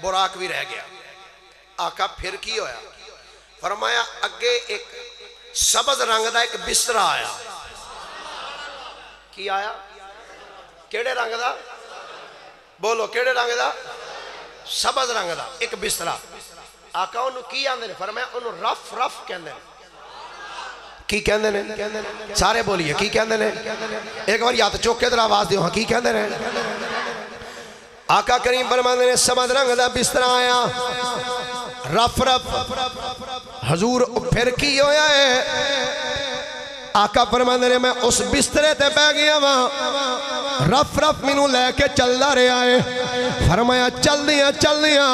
براق بھی رہ گیا آقا پھر کی ہویا فرمایا اگے ایک سبز رنگ دا ایک بسترا آیا کی آیا کیڑے رنگ دا بولو کیڑے رنگ دا سبز رنگ دا ایک بسترا آقا انہوں کی آندے نے فرمایا انہوں رف رف کہندے نے کی کہندے نے سارے بولیے کی کہندے نے ایک بار یاد چوکے در آواز دیو ہاں کی کہندے نے آقا کریم فرماندے نے سبز رنگ دا بستر آیا رف رف حضور پھر کی ہویا ہے آقا فرماندے نے میں اس بسترے تے بہ گیا وہاں رف رف منو لے کے چلدا رہا ہے فرمایا چل دیاں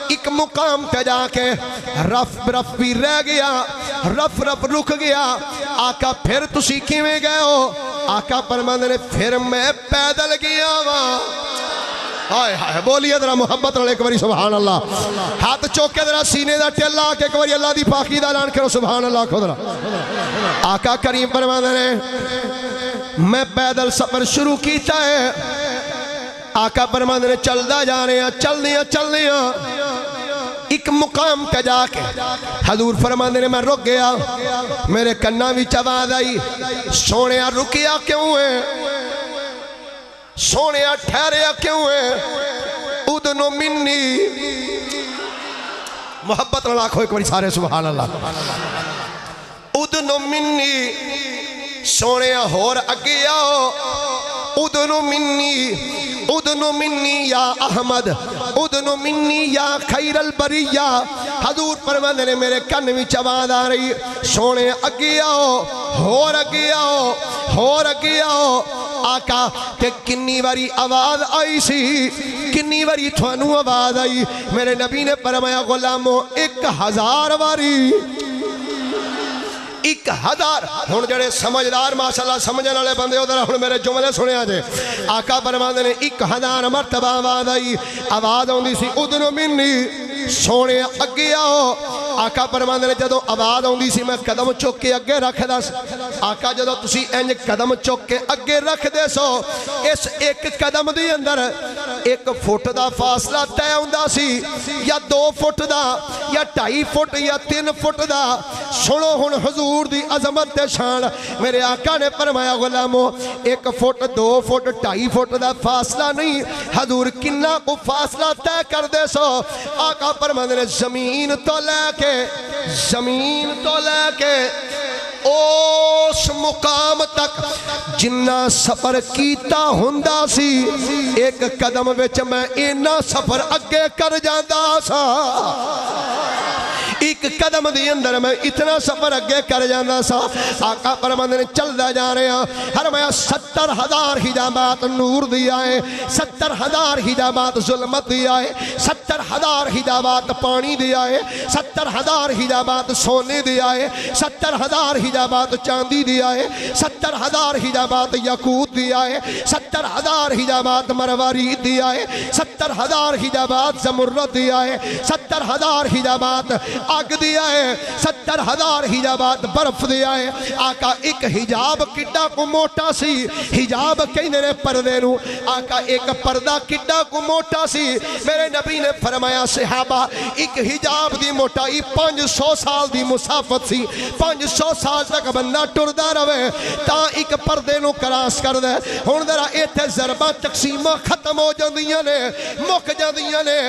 ایک مقام پہ جا کے رف رف بھی رہ گیا رف رف رک گیا آقا پھر تسی کیویں گئے ہو آقا فرماندے نے پھر میں پیدل گیا وہاں ہائے ہائے بولیے ذرا محبت والے ایک باری سبحان اللہ ہاتھ چوکے ذرا سینے دا ٹیلا کے ایک باری اللہ دی پاکی دا اعلان کرو سبحان اللہ خود آقا کریم فرماندے نے میں پیدل سفر شروع کیتا ہے آقا فرماندے نے چلدا جا رہے ہیں چلدیاں ایک مقام تے جا کے حضور فرماندے نے میں رک گیا میرے کنا وچ آواز آئی سونیا رکیا کیوں ہے سونیا ٹھہریا کیوں ہے ادنو منی محبت نال آکھو ایک باری سارے سبحان اللہ ادنو منی سونیا ہور اگے آؤ ادنو منی یا احمد ادنو منی یا خیر البریہ حضور فرماندے نے میرے کن وچ آواز آ رہی سونے اگے آؤ ہور اگے آؤ آقا تے کنی واری آواز آئی سی کنی واری تھانو آواز آئی میرے نبی نے فرمایا غلامو 1000 واری 1000 ہن جڑے سمجھدار ماشاءاللہ سمجھن والے بندے ادھر ہن میرے جملے سنیا جے آقا فرماندے نے 1000 مرتبہ آواز آوندی سی ادنو منی سونے اگے آؤ آقا فرماندے نے جدوں آواز آوندی سی میں قدم چک کے اگے رکھدا آقا جدوں تسی انج قدم چک کے اگے رکھ دے سو اس ایک قدم دی اندر 1 فٹ دا فاصلہ طے ہوندا سی یا 2 فٹ دا یا 2.5 فٹ یا 3 فٹ دا سنو ہن حضور دی عظمت تے شان میرے آقا نے فرمایا غلامو 1 فٹ 2 فٹ 2.5 فٹ دا فاصلہ نہیں حضور کنا کو فاصلہ طے کر دے سو آقا فرماندے نے زمین تو لے کے اس مقام تک جنہ سفر کیتا ہوندا سی ایک قدم وچ میں اینا سفر اگے کر جاندا سا ایک قدم دی اندر میں اتنا سفر اگے کر جانا سا آقا فرماندے نے چلدا جا رہے ہیں فرمایا 70,000 حجابات نور دیا ہے 70,000 حجابات ظلمت دیا ہے 70,000 حجابات پانی دیا ہے 70,000 حجابات سونے دیا ہے 70,000 حجابات چاندی دیا ہے 70,000 حجابات یاقوت دیا ہے 70,000 حجابات مروارید دیا ہے 70,000 حجابات زمرد دیا ہے 70,000 حجابات آگ دیا ہے 70,000 حجابات برف دیا ہے آقا ایک حجاب کڈا کو موٹا سی حجاب کہنے نے پردے نو آقا ایک پردہ کڈا کو موٹا سی میرے نبی نے فرمایا صحابہ ایک حجاب دی موٹائی 500 سال دی مسافت سی 500 سال تک بندہ ٹردہ روے تا ایک پردے نو کراس کر دے ہون درہ ایتھے ضربہ تقسیمہ ختم ہو جاندیاں نے مک جاندیاں نے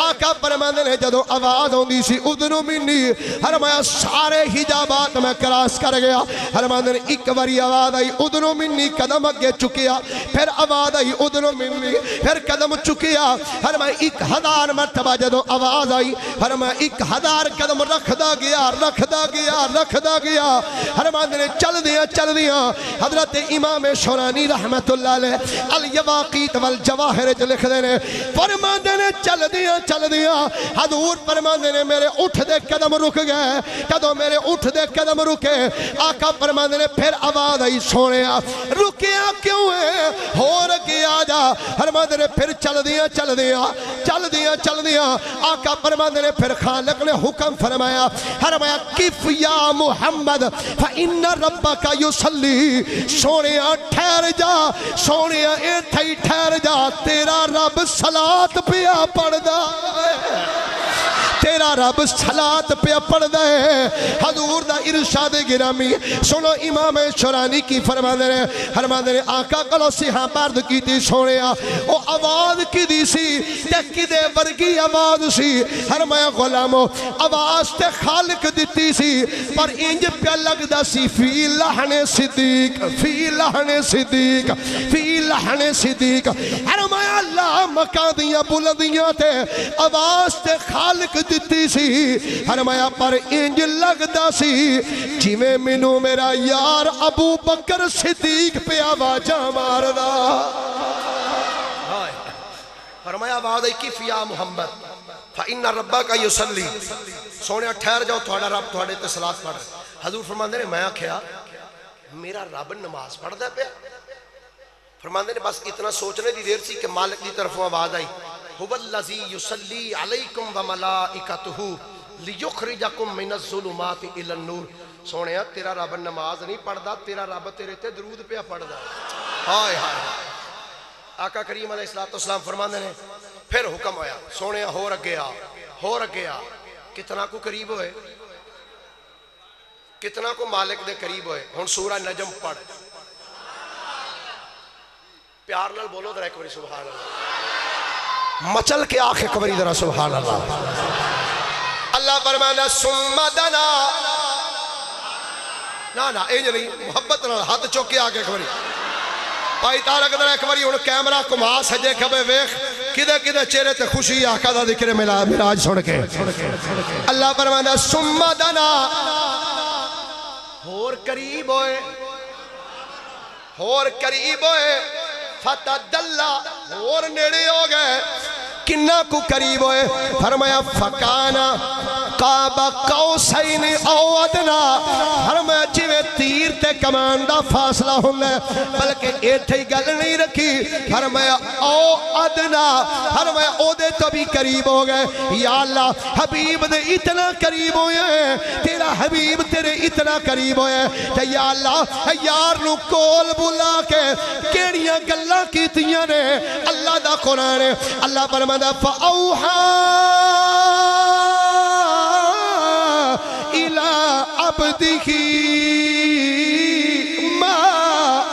آقا فرماندے نے جدو آواز ہوندی سی ادنو منی فرمایا سارے حجابات میں کراس کر گیا فرماندے نے ایک باری آواز آئی ادنو منی قدم اگے چکیا پھر آواز آئی ادنو منی پھر قدم چکیا فرمایا 1000 مرتبہ جدو آواز آئی فرمایا 1000 قدم رکھدا گیا فرماندے نے چل دیا حضرت امام شورانی رحمت اللہ علیہ الیواقیت والجواہر لکھ دینے فرماندے نے چل دیا حضور فرماندے نے میرے اٹھ دے قدم رک گئے کدو میرے اٹھ دے قدم رکے آقا فرماندے نے پھر آواز آئی سونیا رکیا کیوں ہے ہو رکیا جا فرماندے نے پھر چل دیا آقا فرماندے نے پھر خالق نے حکم فرمایا کف یا محمد فإن ربک یصلی سونیا ٹھہر جا سونیا اے تھئی ٹھہر جا تیرا رب صلاۃ پیا پڑھدا تیرا رب صلاۃ پہ پڑھ دے حضور دا ارشاد گرامی سنو امام شورانی کی فرماندے نے آقا کلو سیہاں برد کی تھی سونیا او آواز کی دی سی تے کدے ورگی آواز سی فرمایا غلامو آواز تے خالق دیتی سی پر انج پہ لگ دا سی فی لحن صدیق فرمایا اللہ مکان دیاں بلندیاں تے آواز تے خالق دیتی سی فرمایا پر انج لگدا سی جویں مینوں میرا یار ابو بکر صدیق پہ آوازاں ماردا فرمایا آواز کف یا محمد فإن ربک یصلی سونے ٹھہر جاؤ تھوڑا رب تھوڑے تے صلاۃ پڑھ حضور فرماندے نے میں آکھیا میرا رب نماز پڑھدا پیا فرماندے نے بس اتنا سوچنے دی دیر سی کہ مالک دی طرفوں آواز آئی هو الذی یصلی علیکم وملائکتہ لیخرجکم من الظلمات الی النور سونیا تیرا رب نماز نہیں پڑھدا تیرا رب تیرے تے درود پیا پڑھدا ہائے ہائے آقا کریم علیہ السلام فرماندے نے پھر حکم ہویا سونے ہور اگے آ کتنا کو قریب ہوئے کتنا کو مالک دے قریب ہوئے ہن سورہ نجم پڑھ پیار نال بولو ذرا ایک باری سبحان اللہ مچل کے آخ ایک باری ذرا سبحان اللہ اللہ فرمانا ثم دنا نا اے نہیں محبت نال ہاتھ چوکے آگے ایک باری بھائی تارک ذرا ایک باری ہن کیمرہ کما سجے کھبے ویکھ کدے کدے چہرے تے خوشی آقا دا ذکر معراج سن کے اللہ فرمانا ثم دنا ہور قریب ہوئے فتدلا اور نیڑے ہو گئے کنہ کو قریب ہوئے فرمایا فکانا قاب قوسین او ادنا فرمایا جویں تیر تے کمان دا فاصلہ ہوندے بلکہ ایتھے ہی گل نہیں رکھی فرمایا او ادنا فرمایا او دے تو بھی قریب ہو گئے یا اللہ حبیب دے اتنا قریب ہوئے تیرا حبیب تیرے اتنا قریب ہوئے تے یا اللہ یار نو کول بلا کے کیڑیاں گلاں کیتیاں نے اللہ دا قرآن ہے اللہ فرمایا فَأَوْحَا إِلَىٰ عَبْدِهِ مَا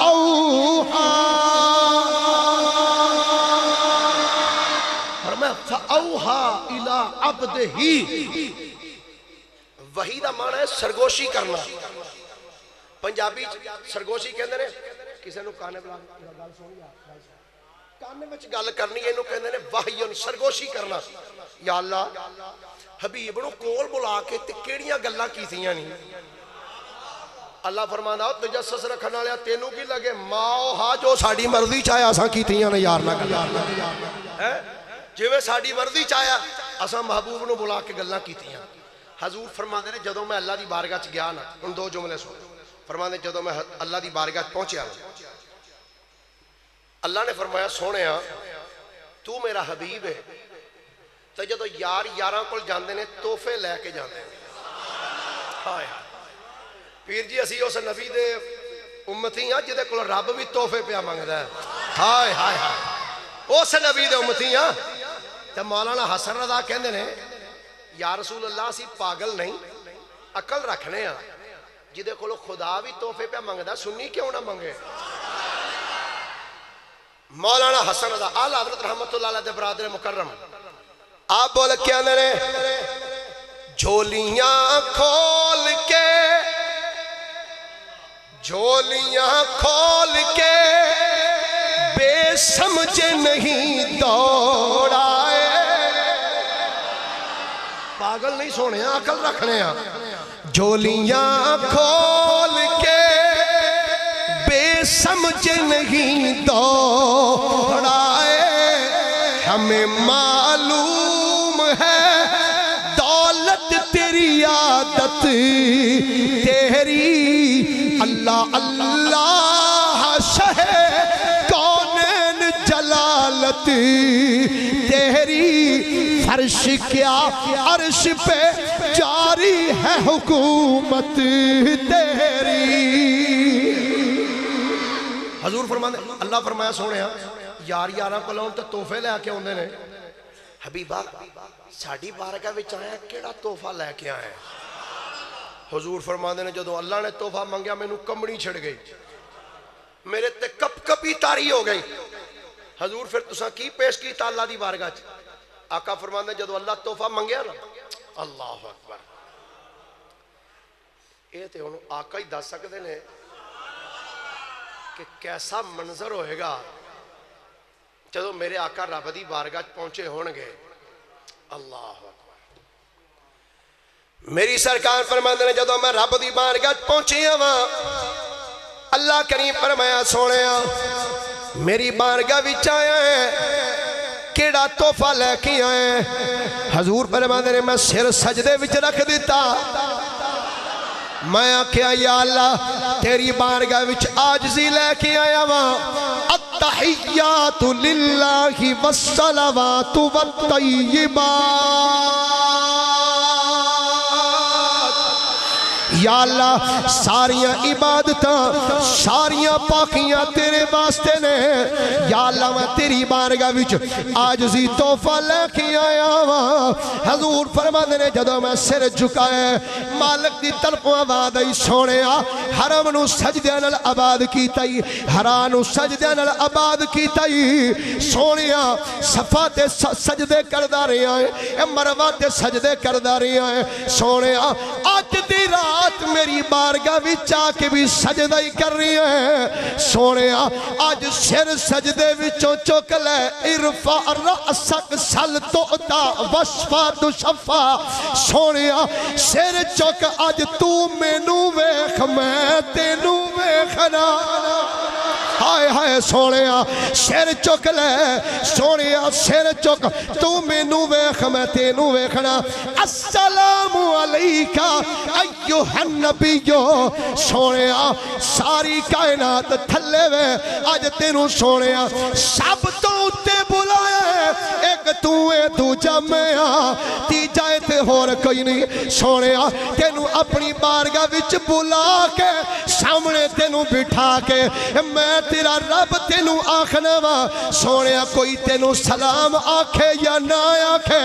أَوْحَا فرمایا فَأَوْحَا إِلَىٰ عَبْدِهِ وحی دا معنی ہے سرگوشی کرنا پنجابی سرگوشی کہندے نے کسے نو کانے بلا گل سن گیا کانے وچ گل کرنی اینو کہندے نے وحیون سرگوشی کرنا یا اللہ حبیب نو کول بلا کے تے کیڑیاں گلاں کیتیاں نہیں اللہ فرماندا تجسس رکھن والیا تینوں کی لگے ماں ہا جو ساڈی مرضی چاہیا اساں کیتیاں نے یار نہ گلاں ہے جویں ساڈی مرضی چاہیا اساں محبوب نو بلا کے گلاں کیتیاں حضور فرماندے نے جدوں میں اللہ دی بارگاہ چ گیا نا ان دو جملے سن فرماندے جدوں میں اللہ دی بارگاہ چ پہنچیا اللہ نے فرمایا سونیا تو میرا حبیب ہے تو جدو یار یاراں کول جاندے نے تحفے لے کے جاندے ہیں ہائے پیر جی اسی اس نبی دے امتی ہاں جدے کول رب بھی تحفے پیا منگدا ہے ہائے ہائے ہائے اس نبی دے امتی ہاں تے مولانا حسن رضا کہندے نے یا رسول اللہ اسی پاگل نہیں عقل رکھنے ہاں جدے کول خدا بھی تحفے پیا منگدا سنی کیوں نہ منگے مولانا حسن رضا اعلی حضرت رحمت اللہ علیہ برادر مکرم آپ بول کے اندرے جھولیاں کھول کے بے سمجھ نہیں دوڑائے پاگل نہیں سونے ہیں عقل رکھنے ہیں جھولیاں کھول کے بے سمجھ نہیں دوڑائے ہمیں معلوم ہے دولت تیری عادت تیری اللہ اللہ شہ کونین جلالت تیری فرش کیا عرش پہ جاری ہے حکومت تیری حضور فرمانے اللہ فرمایا سونے یار یاراں کو لاؤں تو تحفے لے کے ہوندے نے حبیبہ ساڈی بارگاہ وچ آیا کیڑا تحفہ لے کے آیا حضور فرماندے نے جدوں اللہ نے تحفہ منگیا مینوں کمڑی چھڑ گئی میرے تے کپ کپی تاری ہو گئی حضور پھر تساں کی پیش کیتا اللہ دی بارگاہ چ آقا فرماندے جدوں اللہ تحفہ منگیا نا اللہ اکبر اے تے ہن آقا ہی دس سکدے نے کہ کیسا منظر ہوئے گا جدو میرے آقا رب دی بارگاہ پہنچے ہونگے اللہ اکبر میری سرکار فرماندے نے جدو میں رب دی بارگاہ پہنچی ہوں اللہ کریم فرمایا سونے میری بارگاہ وچ آیا ہے کیڑا تحفہ لے کے آئے حضور فرماندے نے میں سر سجدے وچ رکھ دیتا میں آکھیا یا اللہ تیری بارگاہ وچ عاجزی لے کے آیا ہوں التحیات للہ والصلوات والطیبات یا اللہ ساریاں عبادتاں ساریاں پاکیاں تیرے واسطے نے یا اللہ میں تیری بارگاہ وچ عاجزی تحفہ لے کے آیا ہاں حضور فرماندے نے جدوں میں سر جھکایا مالک دی طرفوں آواز آئی سونیا حرم نو سجدے نال آباد کیتا ہی حرام نو سجدے نال آباد کیتا ہی سونیا صفا تے سجدے کردا رہیا ہے مروہ تے سجدے کردا رہیا ہے سونیا اج دی رات میری بارگاہ وچ آ کے بھی سجدہ ہی کر رہی ہے سونیا اج سر سجدے وچوں چک لے ارفع رأسک سل تؤتا وشفا تشفا سونیا سر چک اج تو مینو ویکھ میں تینو ویکھنا ہائے ہائے سونیا سر چک لے سونیا سر چک تو مینو ویکھ میں تینو ویکھنا السلام علیکہ ایوہ النبی سونیا ساری کائنات تھلے وے آج تینو سونیا سب تو اتے بلائے ایک تو جمعہ تیجا تے ہور کوئی نہیں سونیا تینو اپنی بارگاہ وچ بلا کے سامنے تینو بٹھا کے میں تیرا رب تینو آکھنا وا سونیا کوئی تینو سلام آکھے یا نہ آکھے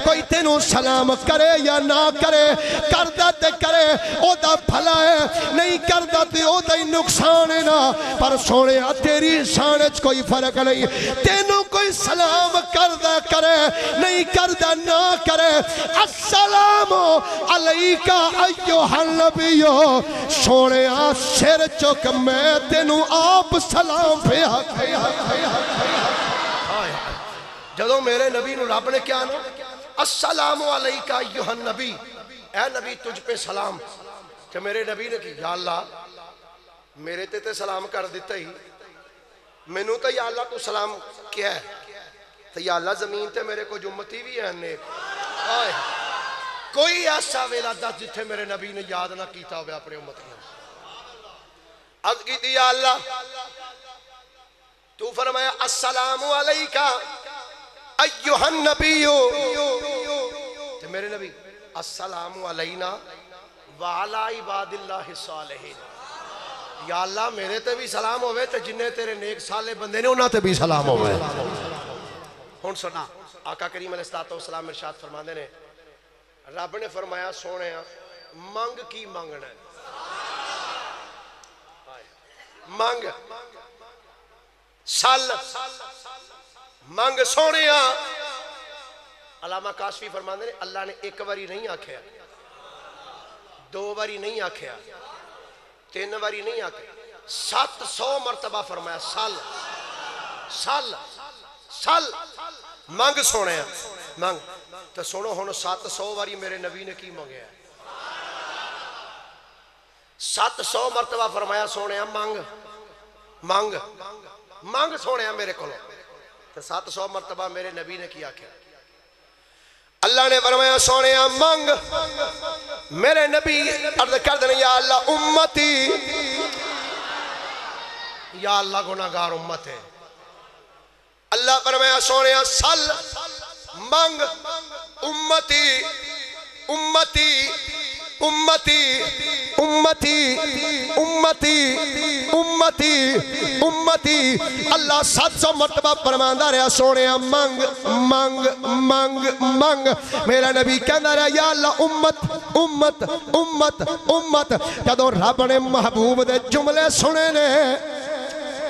کوئی تینو سلام کرے یا نہ کرے کردہ تے کرے او دا بھلا ہے نہیں کردہ تے او دا نقصان ہے نا پر سونیا تیری شانچ کوئی فرق نہیں تینو کوئی سلام کردہ کرے نہیں کردہ نہ کرے السلام علیکہ ایوہ النبی سونیا سر چک میں تینو آپ سلام پہ جدو میرے نبی نو رب نے کیا نا السلام علیکہ ایوہ النبی اے نبی تجھ پہ سلام کہ میرے نبی نے کی یا اللہ میرے تے سلام کر دیتا ہی میں نو تا یا اللہ تو سلام کیا ہے تو یا اللہ زمین تے میرے کو جمتی بھی ہے نیک آئے کوئی ایسا ویلا دس جتھے میرے نبی نے یاد نہ کیتا ہوئے اپنے امت کی عرض کی تھی یا اللہ تو فرمایا السلام علیکہ ایوہ النبی تو میرے نبی السلام علینا وعلا عباد اللہ الصالحین یا اللہ میرے تے بھی سلام ہوئے تے جنہیں تیرے نیک سالے بندے نے انہاں تے بھی سلام ہوئے ہون سنا آقا کریم علیہ السلام ارشاد فرماندے نے رب نے فرمایا سونے منگ کی منگنا ہے منگ سال منگ سونے علامہ کاشفی فرماندے نے اللہ نے ایک واری نہیں آکھیا دو واری نہیں آکھیا تین واری نہیں آکھیا 700 مرتبہ فرمایا سال سال سال منگ سونے منگ تو سنو ہونو 700 واری میرے نبی نے کی منگیا 700 مرتبہ فرمایا سونے منگ منگ منگ سونے میرے کو تو 700 مرتبہ میرے نبی نے کیا کیا اللہ نے فرمایا سونے منگ میرے نبی عرض کر دینا یا اللہ امتی یا اللہ گناہگار امت ہے اللہ فرمایا سونے سل منگ امتی امتی امتی امتی امتی امتی امتی اللہ 700 مرتبہ فرماندہ رہا سونے منگ منگ منگ منگ میرا نبی کہنا رہا یا اللہ امت امت امت امت جدو رب نے محبوب دے جملے سنے نے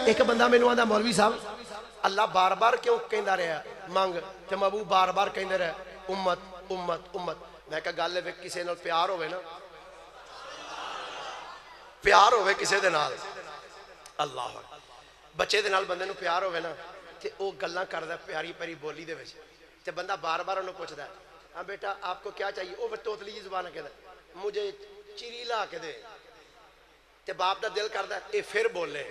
ایک بندہ میں نواندہ مولوی صاحب اللہ بار بار کیوں کہندہ رہا منگ کہ محبوب بار بار کہندہ رہا امت امت امت میں کہا گالے پہ کسے نال پیار ہوئے نا پیار ہوئے کسے دے نال اللہ بچے دے نال بندے نو پیار ہوئے نا تے او گلاں کردہ پیاری پیاری بولی دے ویسے تے بندہ بار بار انہوں پوچھتا ہے ہاں بیٹا آپ کو کیا چاہیے او توتلی جی زبانہ کہتا ہے مجھے چیری لا کے دے تے باپ دا دل کردہ اے پھر بولے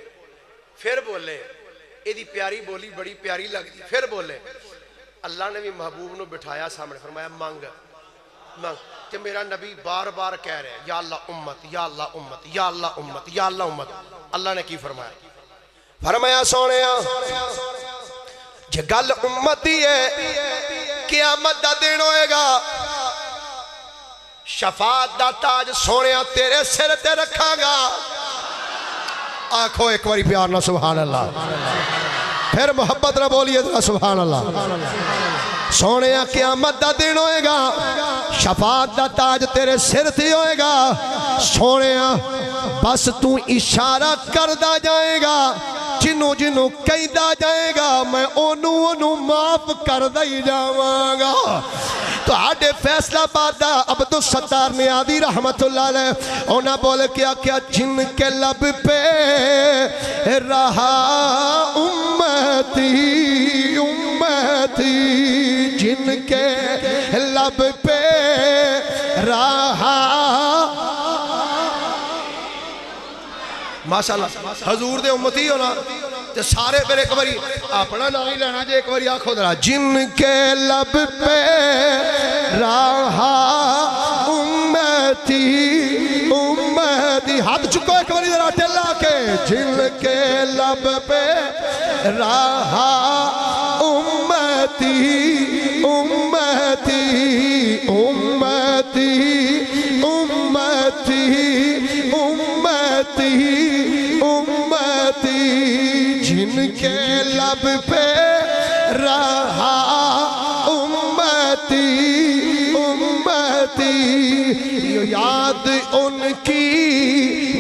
اے دی پیاری بولی بڑی پیاری لگ دی پھر بولے اللہ نے بھی محبوب نو بٹھایا سامنے فرمایا مانگ کہ میرا نبی بار بار کہہ رہے ہیں یا اللہ امت یا اللہ امت یا اللہ امت یا اللہ امت اللہ نے کی فرمایا سونے جے گل امت دی ہے قیامت دا دن ہوئے گا شفاعت دا تاج سونے تیرے سر تے رکھا گا. آنکھو ایک باری پیار نہ سبحان اللہ. پھر محبت نہ بولیے ذرا سبحان اللہ. سونے قیامت دا دن ہوئے گا, شفاعت دا تاج تیرے سر تے ہوئے گا. سونے بس تو اشارہ کردہ جائے گا, جنوں جنوں کہندہ جائے گا میں انہوں معاف کردہ ہی جاواں گا. تو آڈے فیصلہ بادہ عبدالستار نیادی رحمت اللہ علیہ انہاں بولے کیا کیا جن کے لب پہ رہا امتی امتی, جن کے لب پہ رہا. ماشاءاللہ حضور دے امتی ہونا تے سارے پھر ایک باری اپنا نام ہی لینا جے ایک باری آنکھو درا. جن کے لب پہ رہا امتی امتی, ہاتھ چکو ایک باری درا ٹھلا کے. جن کے لب پہ رہا امتی امتی امتی امتی امتی امتی, جن کے لب پہ رہا امتی امتی. یاد ان کی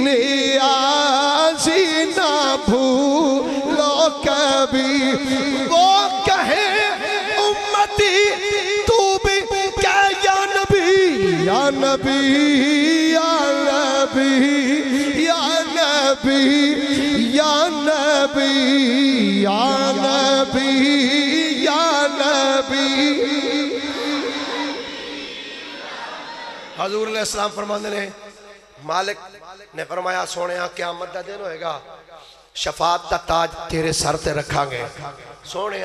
نیازی نہ بھولو کبھی, وہ کہے امتی تو بھی کہ یا نبی یا نبی یا نبی یا نبی یا نبی یا نبی یا نبی. حضور علیہ السلام فرماندے نے مالک نے فرمایا سونے قیامت دا دن ہوئے گا, شفاعت دا تاج تیرے سر تے رکھا گے. سونے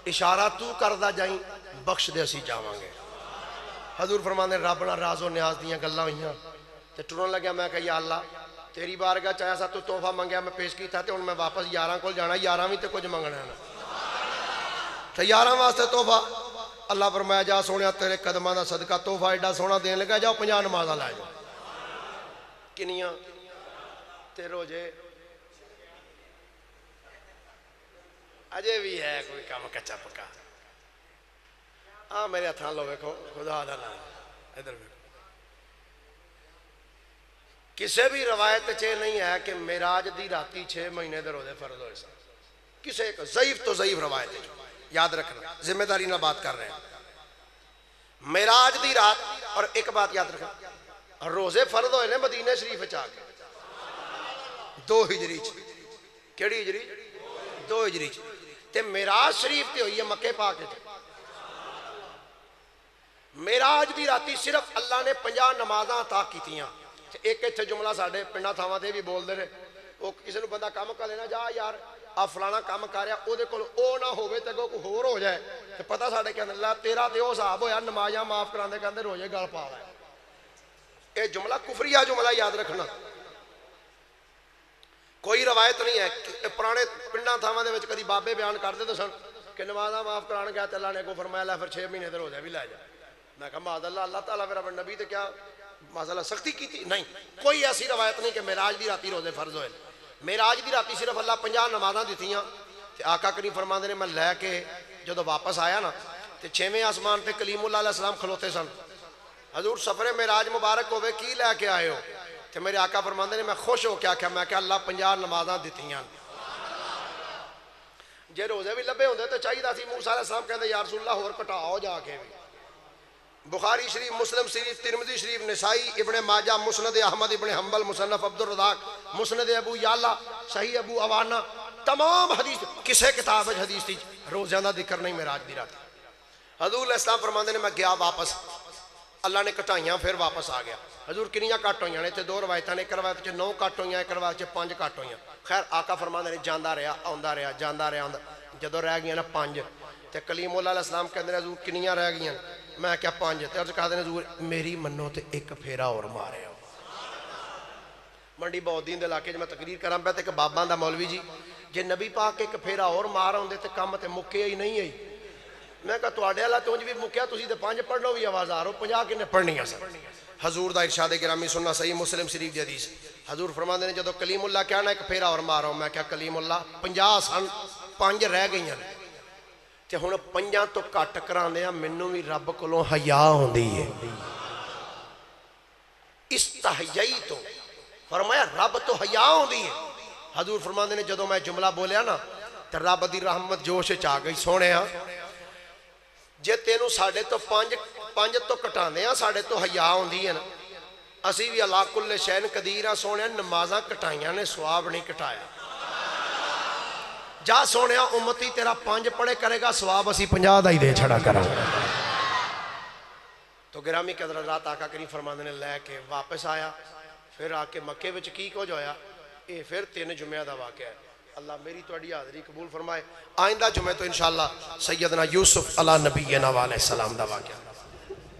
اشارہ تو کردہ جائیں بخش دے اسی جاواں گے. حضور فرماندے رب نہ راز و نیاز دیاں گلاں ہوئیاں تے ٹرن لگیا. میں کہا یا اللہ تیری بارگاہ چاہیا سا تو تحفہ منگیا میں پیش کی تھا تے ان میں واپس یاراں کول جانا, یاراں بھی تے کچھ منگنا ہے نا تے یاراں واسطے تحفہ. اللہ فرمایا جا سونے تیرے قدمہ دا صدقہ تحفہ ایڈا سونا دین لگا, جاؤ 50 نمازہ لائے جاؤ. کنیاں تے روجے اجے بھی ہے کوئی کام کچا پکا. میرے ہتھاں لو ویکھو خدا دا نام ادھر ویکھو. کسے بھی روایت چے نہیں ہے کہ معراج دی راتی 6 مہینے دے روزے فرض ہوئے سن. کسے ایک ضعیف تو ضعیف روایت ہے, یاد رکھنا ذمہ داری نہ بات کر رہے ہیں. معراج دی رات, اور ایک بات یاد رکھنا روزے فرض ہوئے نے مدینہ شریف چاہ کے 2 ہجری کیڑی ہجری 2 ہجری تے معراج شریف تے ہوئی ہے مکے پاک. معراج دی راتی صرف اللہ نے 50 نمازاں عطا کیتیاں. ایک ایتھے جملہ ساڑھے پنڈا تھاواں تے بھی بول دے رہے, وہ کسی نے بندہ کام کر لینا جا یار آپ فلانا کام کر رہا او دے کول او نہ ہوئے تے کوئی ہور ہو جائے تے پتہ ساڑھے کہ اللہ تیرا تے او صاحب ہویا نمازاں معاف کراندے کہندے روزے گل پا رہا ہے. اے جملہ کفریہ جملہ یاد رکھنا. کوئی روایت نہیں ہے. پرانے پنڈا تھاواں دے وچ کدی بابے بیان کردے تے سن کہ نمازاں معاف کران گیا تے اللہ نے کو فرمایا لے پھر 6 مہینے تے روزے بھی لے جا. میں کہا معاذ اللہ, اللہ تعالیٰ پھر اپنے نبی تے کیا معاذ اللہ سختی کی تھی؟ نہیں, کوئی ایسی روایت نہیں کہ معراج دی راتی روزے فرض ہوئے. معراج دی راتی صرف اللہ 50 نمازاں دتیاں تے آقا کریم فرماندے نے میں لے کے جدو واپس آیا نا تے 6ویں آسمان تے کلیم اللہ علیہ السلام کھلوتے سن. حضور سفر معراج مبارک ہوئے کی لے کے آئے ہو؟ تے میرے آقا فرماندے نے میں خوش ہو کے آکھیا میں کہ اللہ 50 نمازاں دتیاں. جے روزے بھی لبے ہوندے تے چاہیے سی موسیٰ علیہ السلام کہندے یا رسول اللہ ہور کٹاؤ جا کے. بخاری شریف, مسلم شریف, ترمذی شریف, نسائی, ابن ماجہ, مسند احمد ابن حنبل, مصنف عبدالرزاق, مسند ابو یعلا, صحیح ابو عوانہ, تمام حدیث کسے کتاب وچ حدیث تھی روزیاں دا ذکر نہیں معراج دی رات. حضور علیہ السلام فرماندے نے میں گیا واپس, اللہ نے کٹائیاں پھر واپس آ گیا. حضور کنیاں کٹ ہوئیاں نے تے 2 روایتاں نے, ایک روایت 9 کٹ ہوئیاں, ایک روایت 5 کٹ ہوئیاں. خیر آقا فرماندے نے جاندا رہیا آوندا رہیا جاندا رہیا, جدو رہ گئیاں نا 5 تے کلیم اللہ علیہ السلام کہندے نے حضور کنیاں رہ گئیاں؟ میں کیا 5 تے عرض کہندے نے حضور میری منو تے ایک پھیرا اور مارے. منڈی بہودین دے علاقے میں تقریر کراں پیا تے کہ باباں دا مولوی جی جے نبی پاک ایک پھیرا اور مار ہوندے تے کم تے مکے ہی نہیں. میں کہا تواڈے والا تو انج بھی مکیا تسی تے 5 پڑھ لو بھی آوازار ہو 50 کنے پڑھنیاں سن حضور دا ارشاد گرامی سننا صحیح مسلم شریف دی حدیث حضور فرماندے نے جدوں کلیم اللہ کہنا ایک پھیرا اور مارو میں کہا کلیم اللہ 50 سن 5 رہ گئیاں تے ہن 5 تو گھٹ کراندے ہاں مینوں بھی رب کولوں حیا ہوندی ہے استحیائی تو فرمایا رب تو حیا ہوندی ہے حضور فرماندے نے جدوں میں جملہ بولیا نا تے رب دی رحمت جوش وچ آ گئی سونےا جے تینوں ساڈے تو 5 تو کٹاندے ہاں ساڈے تو حیا ہوندی ہے نا اسی بھی اللہ کل شین قدیر ہاں سونے نمازاں کٹائیاں نے ثواب نہیں کٹایا جا سونے امتی تیرا 5 پڑھے کرے گا ثواب اسی 50 دا ہی دے چھڑا کرا تو گرامی قدر رات آقا کریم فرماندے نے لے کے واپس آیا پھر آ کے مکے وچ کی کچھ ہویا اے پھر 3 جمعہ دا واقعہ ہے اللہ میری تواڈی حاضری قبول فرمائے آئندہ جمعہ تو انشاءاللہ سیدنا یوسف علی نبینا علیہ السلام دا واقعہ